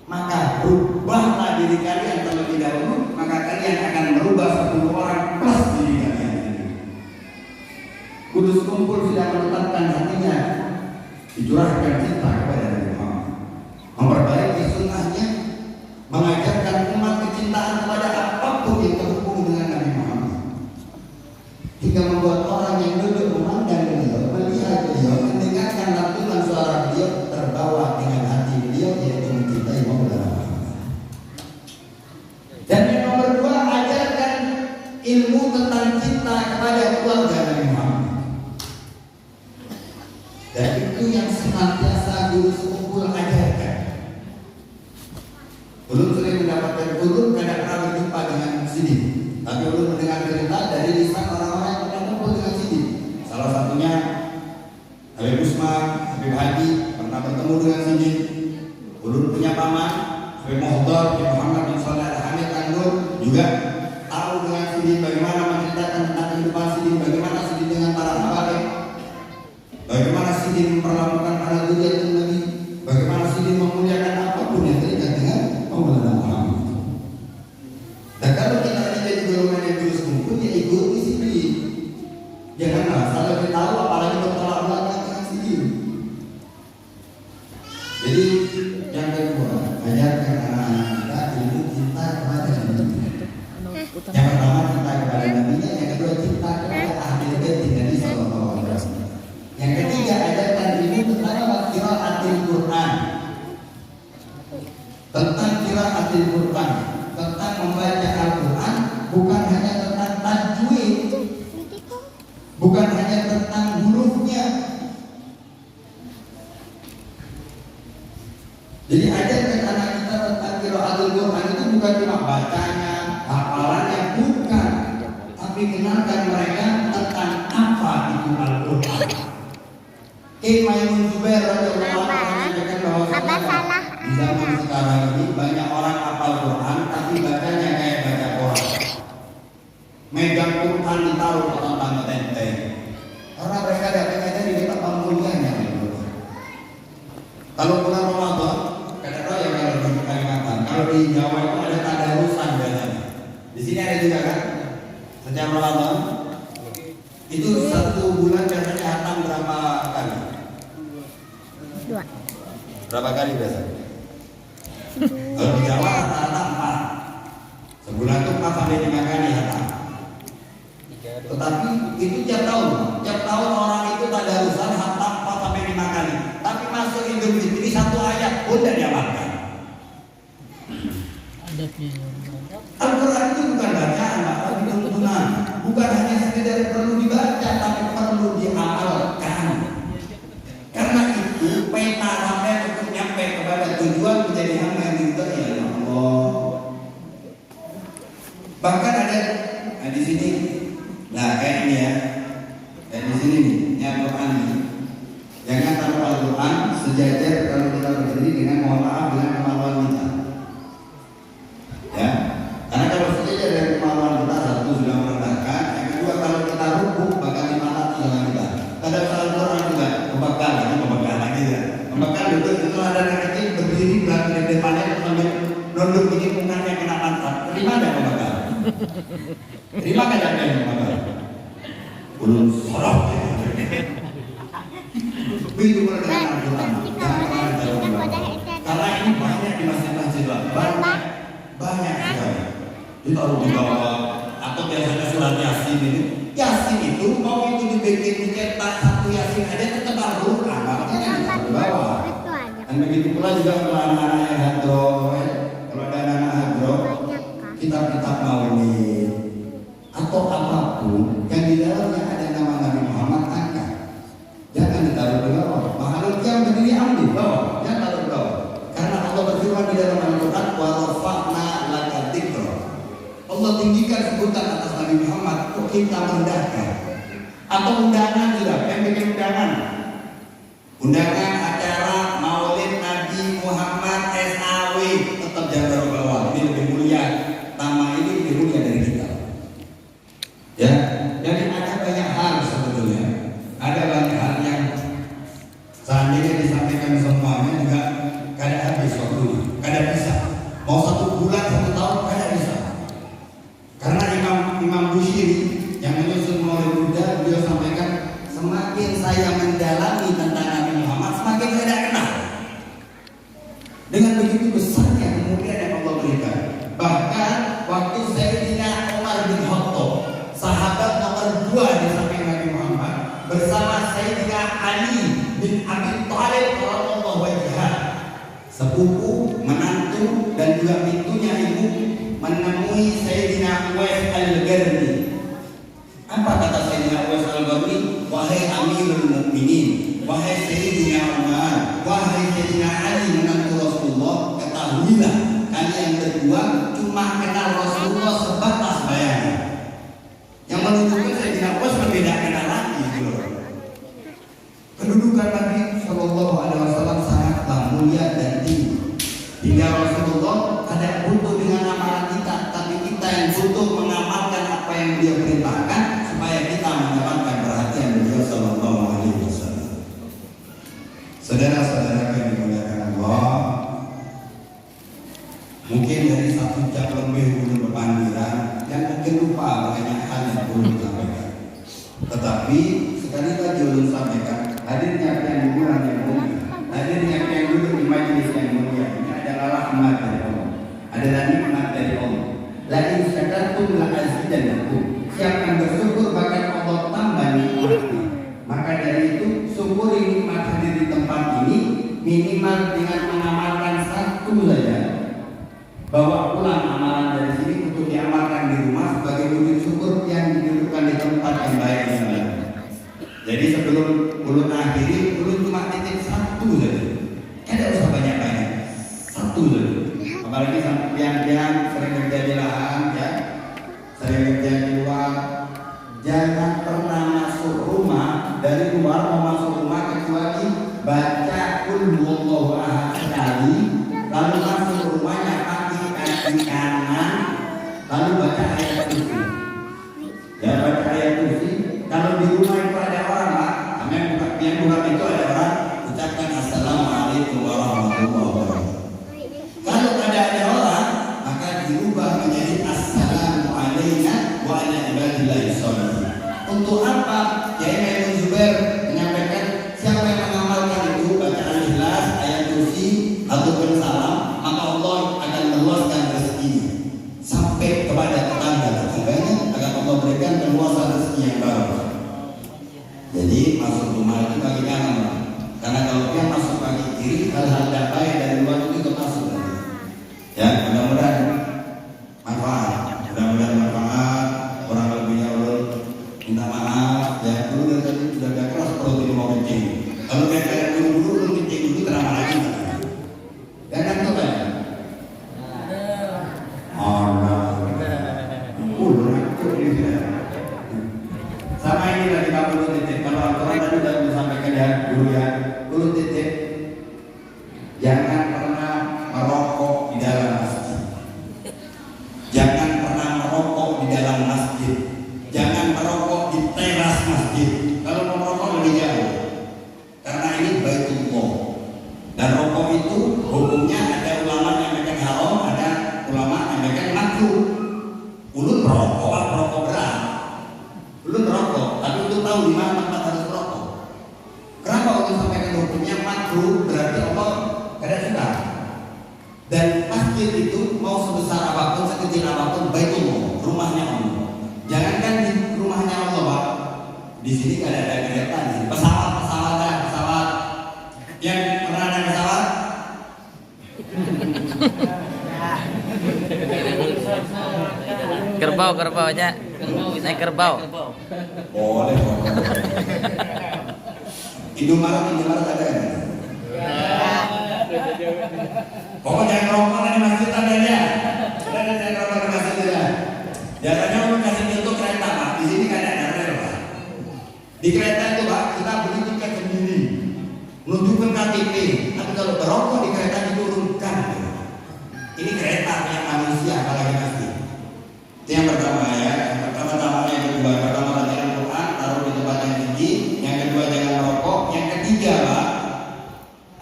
Maka rubahlah diri kalian terlebih dahulu, maka kalian akan merubah 10 orang plus diri kalian sendiri. Kudus kumpul sudah menetapkan hatinya, dicurahkan cinta kepada Nabi Muhammad, memperbaiki sunnahnya, mengajarkan umat kecintaan kepada apapun yang terhubung dengan Nabi Muhammad, hingga membuat orang yang duduk memandang beliau, melihat beliau, mendengarkan lantunan suara beliau, terbawa dengan hati beliau, yaitu mencintai Maulana Muhammad. Dan yang nomor 2, ajarkan ilmu tentang cinta kepada keluarga Nabi Muhammad. Dan itu yang senantiasa guru sekumpul ajarkan. Ulun sering mendapatkan ulun kadang pernah berjumpa dengan Siddiq, tapi ulun mendengar cerita dari lisan orang-orang yang pernah kumpul dengan Siddiq. Salah satunya Habib Usman, Habib Hadi pernah bertemu dengan Siddiq. Ulun punya paman Habib Muhdar bin Muhammad bin Shalih Al-Hamid Anggur juga tahu dengan Siddiq bagaimana menceritakan tentang kehidupan Siddiq, bagaimana Siddiq dengan para habaib, bagaimana Siddiq memperlakukan para zuriat Nabi, bagaimana Siddiq memuliakan apapun yang terikat dengan Maulana Muhammad. Dan kalau kita menjadi golongan yang terus kumpul, ya ikuti Siddiq. Janganlah salah beritahu apalagi bertolak belakang dengan Siddiq. Jadi yang kedua, ajarkan anak-anak kita ilmu cinta kepada Nabi. Yang pertama cinta kepada Nabi-Nya, yang kedua cinta kepada ahli bait Nabi sallallahu alaihi wasallam. Yang ketiga, ajarkan ilmu tentang qiraatul Quran. Tentang qiraatul Quran, tentang membaca Al-Quran, bukan hanya tentang tajwid, bukan hanya tentang hurufnya. Jadi ajarkan anak kita tentang qiraatul Quran itu bukan cuma bacanya, hafalannya, bukan, tapi kenalkan mereka tentang apa itu Al-Quran. Maimun Zubair radhiyallahu anhu menyampaikan bahwa di zaman sekarang ini banyak orang hafal Quran tapi bacanya kayak baca Quran. Megang Quran ditaruh ke tentang tenteng. Karena mereka tidak pengen di tempat pemulihannya. Kalau bulan Ramadan, kadang-kadang ya kalau di Kalimantan, kalau di Jawa itu ada tadarusan biasanya. Di sini ada juga kan? Setiap Ramadan itu 1 bulan biasanya hatam berapa kali? 2. Berapa kali biasanya? Kalau di Jawa rata-rata 4. Sebulan itu 4 sampai 5 kali hatam. Tetapi itu tiap tahun orang itu tadarusan hatam 4 sampai 5 kali. Tapi masuk Idul Fitri 1 ayat pun tidak dihafalkan. Al-Quran itu bukan bacaan, tapi tuntunan. Bukan hanya sekedar perlu dibaca, tapi perlu diamalkan. Karena itu peta sampai untuk nyampe kepada tujuan menjadi hamba yang diridhoi oleh Allah. Bahkan ada di sini, nah kayak ini ya, kayak di sini nih, ini Al-Quran ini. Jangan taruh Al-Quran sejajar kalau kita berdiri dengan mohon maaf dengan kemampuan kita. Ya, karena kalau sejajar dengan kemampuan kita, satu sudah merendahkan, yang kedua kalau kita rukuk bakal dimahat jalan kita. Kadang Al-Quran juga membekal lagi ya. Membekal itu ada anak kecil berdiri belakang di depannya sambil nunduk ini punggungnya kena pantat. Terima ada membekal. Terima kan ada yang membekal. Belum sorok. Begitu dengan Al-Quran. Karena ini banyak di masjid-masjid banyak sekali. Ditaruh di bawah atau biasanya surat Yasin ini. Yasin itu mau itu dibikin dicetak 1 Yasin aja tetap Al-Quran. Makanya di bawah. Dan begitu pula juga kalau anak-anak yang hadro, kalau ada anak-anak hadro, kitab-kitab maulid atau memberikan sebutan atas Nabi Muhammad, kok kita merendahkan? Atau undangan juga, yang bikin undangan? Undangan acara Maulid Nabi Muhammad SAW tetap jangan bawah. Ini lebih mulia, nama ini lebih mulia dari kita. Ya, jadi ada banyak hal sebetulnya. Ada banyak hal yang seandainya disampaikan semuanya juga kada habis waktunya, kada bisa. Mau 1 bulan, 1 tahun kada bisa. Karena Imam Bushiri yang menyusun Maulid Buddha, beliau sampaikan semakin saya mendalami tentang Nabi Muhammad, semakin saya tidak kenal. Dengan begitu besarnya kemuliaan yang Allah berikan. Bahkan waktu Sayyidina Umar bin Khattab, sahabat nomor 2 di samping Nabi Muhammad, bersama Sayyidina Ali bin Abi Thalib radhiyallahu anhu, sepupu, menantu dan juga pintunya ibu, menemui Sayyidina Uwais al-Qarni. Apa kata Sayyidina Uwais al-Qarni? Wahai Amirul Mukminin, wahai Sayyidina Umar, wahai Sayyidina Ali menantu Rasulullah, ketahuilah kalian berdua cuma kenal Rasulullah sebatas bayangan. Yang menunjukkan Sayyidina Uwais berbeda kenal lagi gitu. Kedudukan Nabi Shallallahu Alaihi Wasallam sangatlah mulia dan tinggi. Hingga Rasulullah ada butuh dengan amalan kita, tapi kita yang butuh mengamalkan apa yang beliau perintahkan supaya kita mendapatkan perhatian beliau Shallallahu Alaihi Wasallam. Saudara-saudara yang dimuliakan Allah, mungkin dari 1 jam lebih belum berpanggilan, yang mungkin lupa banyak hal yang belum disampaikan. Tetapi sekali lagi belum sampaikan, hadirnya yang dikurang yang mulia, hadirnya yang duduk di majelis yang mulia ini adalah rahmat dari Allah, adalah nikmat dari Allah. Lagi syakartum la azidannakum. Siapa yang bersyukur bahkan Allah tambah nikmatnya. Maka dari itu syukuri nikmat hadir di tempat ini minimal dengan mengamalkan 1 saja. Bawa pulang amalan dari sini untuk diamalkan di rumah sebagai wujud syukur yang didudukkan di tempat yang baik di sana. Jadi sebelum ulun akhiri, ulun cuma titip 1 saja. Tidak usah banyak-banyak, 1 saja. Apalagi yang sering kerja di lahan, ya, sering kerja di luar, jangan pernah masuk rumah dari luar mau masuk rumah kecuali baca qul huwallahu ahad sekali, lalu masuk rumahnya pakai kaki kanan, lalu baca ayat kursi. Ya, baca ayat kursi. Kalau di rumah itu ada orang, Pak, yang bukan itu ada orang, ucapkan assalamualaikum warahmatullahi wabarakatuh. Kalau ada orang, maka dirubah menjadi assalamualaikum wa ala ibadillahi sholihin. Untuk apa? Kiai Maimun Zubair menyampaikan siapa yang mengamalkan itu baca al-ikhlas, ayat kursi ataupun salam, maka Allah akan meluaskan rezekinya sampai kepada tetangga-tetangganya, agar Allah berikan keluasan rezeki yang baru. Jadi masuk rumah itu kaki kanan, karena kalau dia masuk kaki kiri, hal-hal tidak baik dari luar itu masuk. Ya, mudah-mudahan manfaat, kurang lebihnya ulun minta maaf. Ya, dulu dari tadi sudah agak keras perut ini mau kencing. Kalau kayak dulu ulun kencing dulu terama lagi. Dan kan tuh kan? Sama ini lagi kamu ulun titip. Kalau Al-Quran tadi sudah disampaikan ya dulu ya, ulun titip. Jangan pernah merokok di dalam masjid. Jangan pernah merokok di dalam masjid. Jangan merokok di teras masjid. Kalau mau merokok lebih jauh. Karena ini Baitullah. Dan rokok itu hukumnya ada ulama yang mengatakan haram, ada ulama yang mengatakan makruh. Ulun merokok berat. Ulun merokok, tapi ulun tahu di mana tempat harus merokok. Kenapa ulun sampaikan hukumnya makruh? Berarti Allah kada suka. Dan masjid itu mau sebesar apapun, sekecil apapun, Baitullah, rumahnya Allah. Jangankan di rumahnya Allah, Pak. Di sini kada ada kereta, di sini pesawat. Yang pernah naik pesawat? Kerbau aja. Naik kerbau. Boleh. Indomaret ada kan? Pokoknya jangan rokok di masjid ada ya. Jangan rokok di masjid ya. Jalannya mau kasih contoh kereta Pak. Di sini kan ada rel Pak. Di kereta itu Pak kita beli tiket sendiri, menunjukkan KTP. Tapi kalau berokok di kereta diturunkan. Ini kereta yang manusia apalagi pasti. Itu yang pertama ya. Yang kedua, pertama bacaan Quran, taruh di tempat yang tinggi. Yang kedua jangan merokok. Yang ketiga Pak,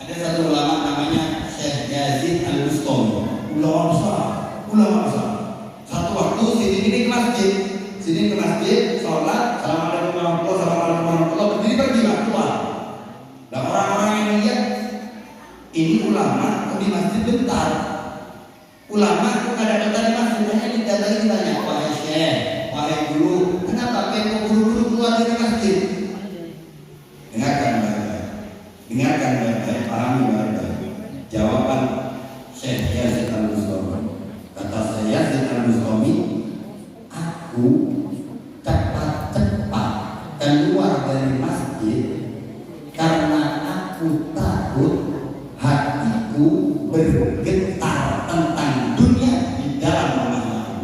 ada satu ulama namanya Syekh Yazid Al-Bustami. Ulama besar. Satu waktu sini ke masjid, sholat, assalamualaikum warahmatullahi wabarakatuh, berdiri pergi nggak keluar. Dan orang-orang yang lihat ini ulama di masjid bentar. Ulama itu kadang-kadang di masjid hanya ditanya, wahai Syekh, wahai guru, kenapa kau buru-buru keluar dari masjid? Dengarkan baik-baik, pahami baik-baik. Jawaban Syekh Yazid Al-Bustami. Kata Syekh Yazid Al-Bustami, aku cepat-cepat keluar dari masjid karena aku takut hatiku bergetar tentang dunia di dalam rumah aku.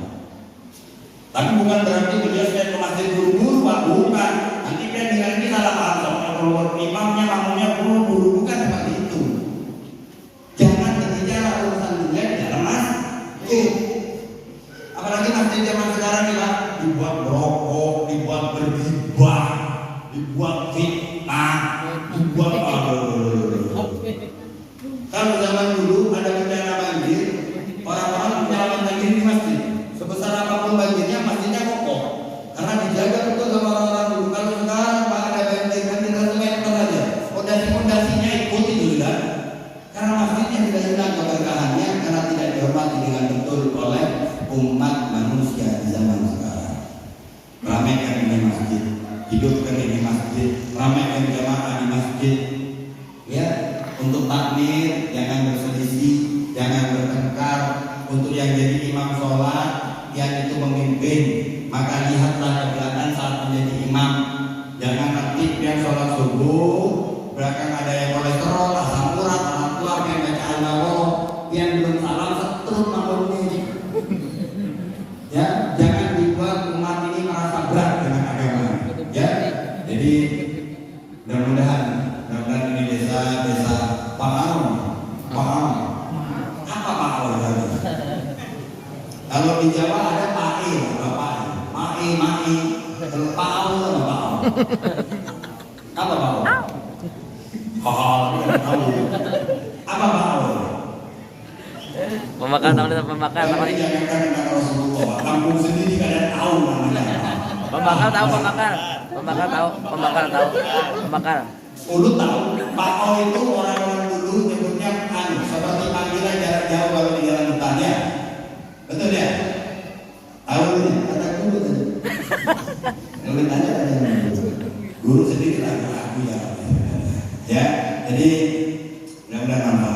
Tapi bukan berarti beliau saya ke masjid buru-buru Pak, bukan. Nanti dia dengan ini salah paham. Kalau imamnya, makmumnya buru-buru, bukan seperti itu. Jangan berbicara urusan dunia di dalam masjid. Apalagi masjid zaman sekarang nih Pak, dibuat merokok, dibuat bergibah, dibuat fitnah, dibuat Kalau zaman dulu ada bencana banjir, orang-orang menyelamatkan banjir di masjid. Sebesar apapun banjirnya, masjidnya kokoh karena dijaga betul sama orang-orang dulu. Kalau sekarang Pak ada banjir 1 meter saja, fondasinya ikut itu sudah. Karena masjidnya tidak hilang keberkahannya karena tidak dihormati dengan betul oleh umat manusia di zaman sekarang. Ramaikan ini masjid, hidupkan ini masjid, ramaikan jamaah di masjid. Ya, untuk takmir jangan berselisih, jangan bertengkar. Untuk yang jadi imam sholat, yang itu memimpin, maka lihatlah ke belakang saat menjadi imam. Jangan nanti yang sholat subuh belakang ada yang kolesterol, asam urat, anak tua yang baca al-baqarah, yang belum salam setruk makmumnya. Ya, jangan dibuat umat ini merasa berat dengan agama. Ya, jadi mudah-mudahan ini desa paham. Apa paham? Kalau di Jawa ada pae, kalau paham apa paham? Apa paham? Apa paham? Pemakan apa ini? Jangan kata Rasulullah. Kampung sendiri kadang tahu namanya. Pembakar tahu. Ulu tahu, Pak O itu orang-orang dulu nyebutnya seperti panggilan jarak jauh kalau di jalan hutan ya. Betul ya? Tahu nih, ada guru tadi. Kalau ditanya ada guru sendiri lah aku ya. Ya, jadi mudah-mudahan nampak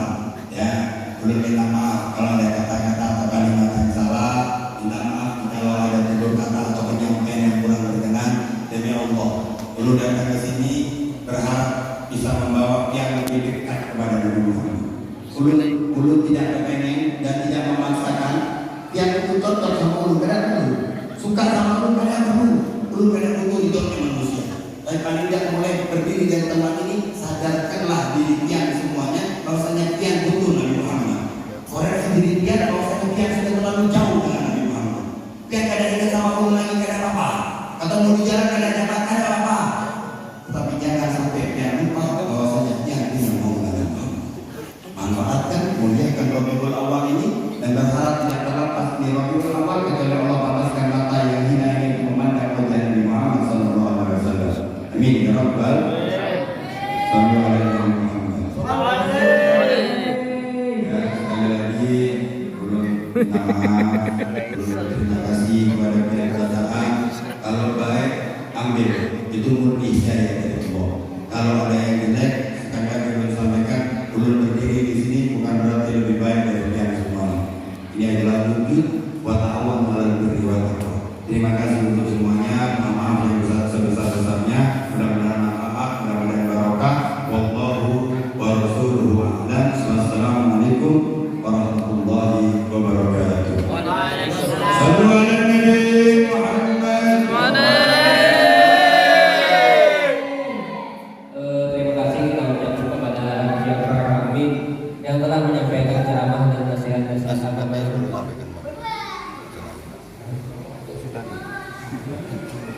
ya. Boleh minta maaf kalau ada kata-kata atau kalimat yang salah. Minta maaf kalau ada tutur kata atau penyampaian yang kurang berkenan. Demi Allah, dulu datang ke sini berharap bisa membawa yang lebih dekat kepada Nabi Muhammad. Ulu tidak kepengen dan tidak memaksakan. Yang itu cocok sama ulu, kadang ulu suka sama ulu, kadang ulu kadang butuh hidupnya manusia. Tapi paling tidak mulai berdiri dari tempat ini, sadarkanlah diri pian semuanya, bahwasanya pian butuh Nabi Muhammad. Koreksi diri pian, bahwasanya pian sudah terlalu jauh dengan Nabi Muhammad. Pian kadang ingat sama ulu lagi kadang apa? Atau mau di jalan kadang dapat kadang apa? Tapi jangan sampai pian lupa bahwasanya pian tidak mau dengan Muhammad. Manfaatkan, muliakan Rabiul Awal ini dan berharap tidak terlepas di Rabiul Awal kecuali Allah pantaskan mata yang hina ini memandang wajah Nabi Muhammad sallallahu alaihi wasallam. Amin ya rabbal alamin. Ya, sekali lagi terima kasih kepada pihak kejaksaan. Kalau baik ambil, itu murni saya dari Allah. Kalau ada yang jelek, sekadar kami sampaikan, ulun berdiri di sini bukan berarti lebih baik dari yang semua. Ini adalah wujud wa ta'awun 'alal birri wat taqwa. Terima kasih untuk semuanya. Mohon maaf yang sebesar-besarnya. Mudah-mudahan manfaat, mudah-mudahan barokah. Wallahu wa rasuluhu a'lam. Wassalamualaikum warahmatullahi wabarakatuh. Waalaikumsalam. Sallu ala nabi.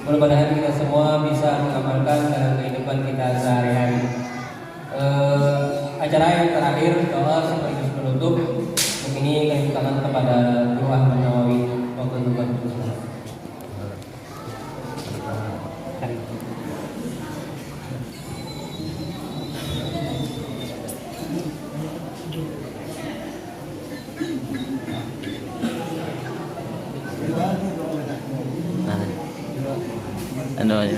Mudah-mudahan kita semua bisa mengamalkan dalam kehidupan kita sehari-hari. Acara yang terakhir doa sekaligus penutup. Ini kami mintakan kepada doa Nawawi waktu itu. Ano aja.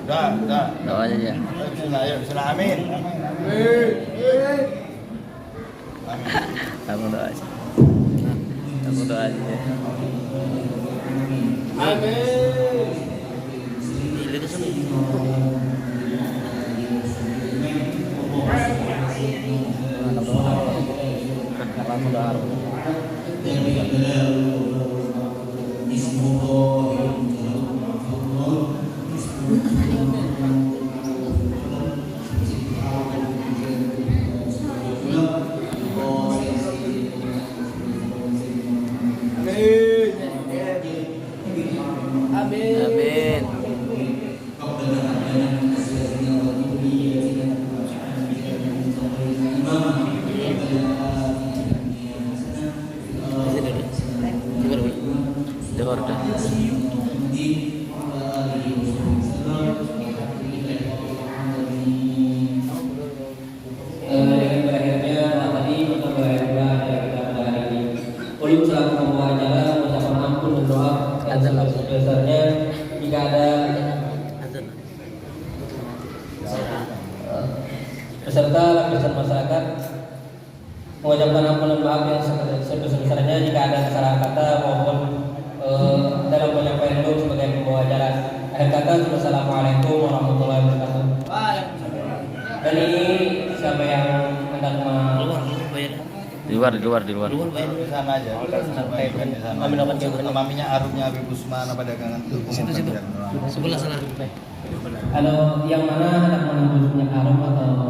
Udah. Doa aja ya. Bismillah, amin. Aku doa aja. Aku doa aja. Amin. Dengar dah. Dengan berakhirnya tadi pertemuan yang kita pada hari ini. Ulum selaku pembawa acara mengucapkan ampun dan doa yang sebesar-besarnya jika ada peserta lapisan masyarakat mengucapkan ampun dan maaf yang sebesar-besarnya jika ada kesalahan kata maupun dalam penyampaian ulum sebagai pembawa acara. Akhir kata, wassalamualaikum warahmatullahi wabarakatuh. Dan ini siapa yang hendak Di luar. Di sana aja. Di sana. Maminya Arumnya Habib Usman apa dagangan tuh. Situ. Sebelah sana. Kalau yang mana hendak menembus minyak harum atau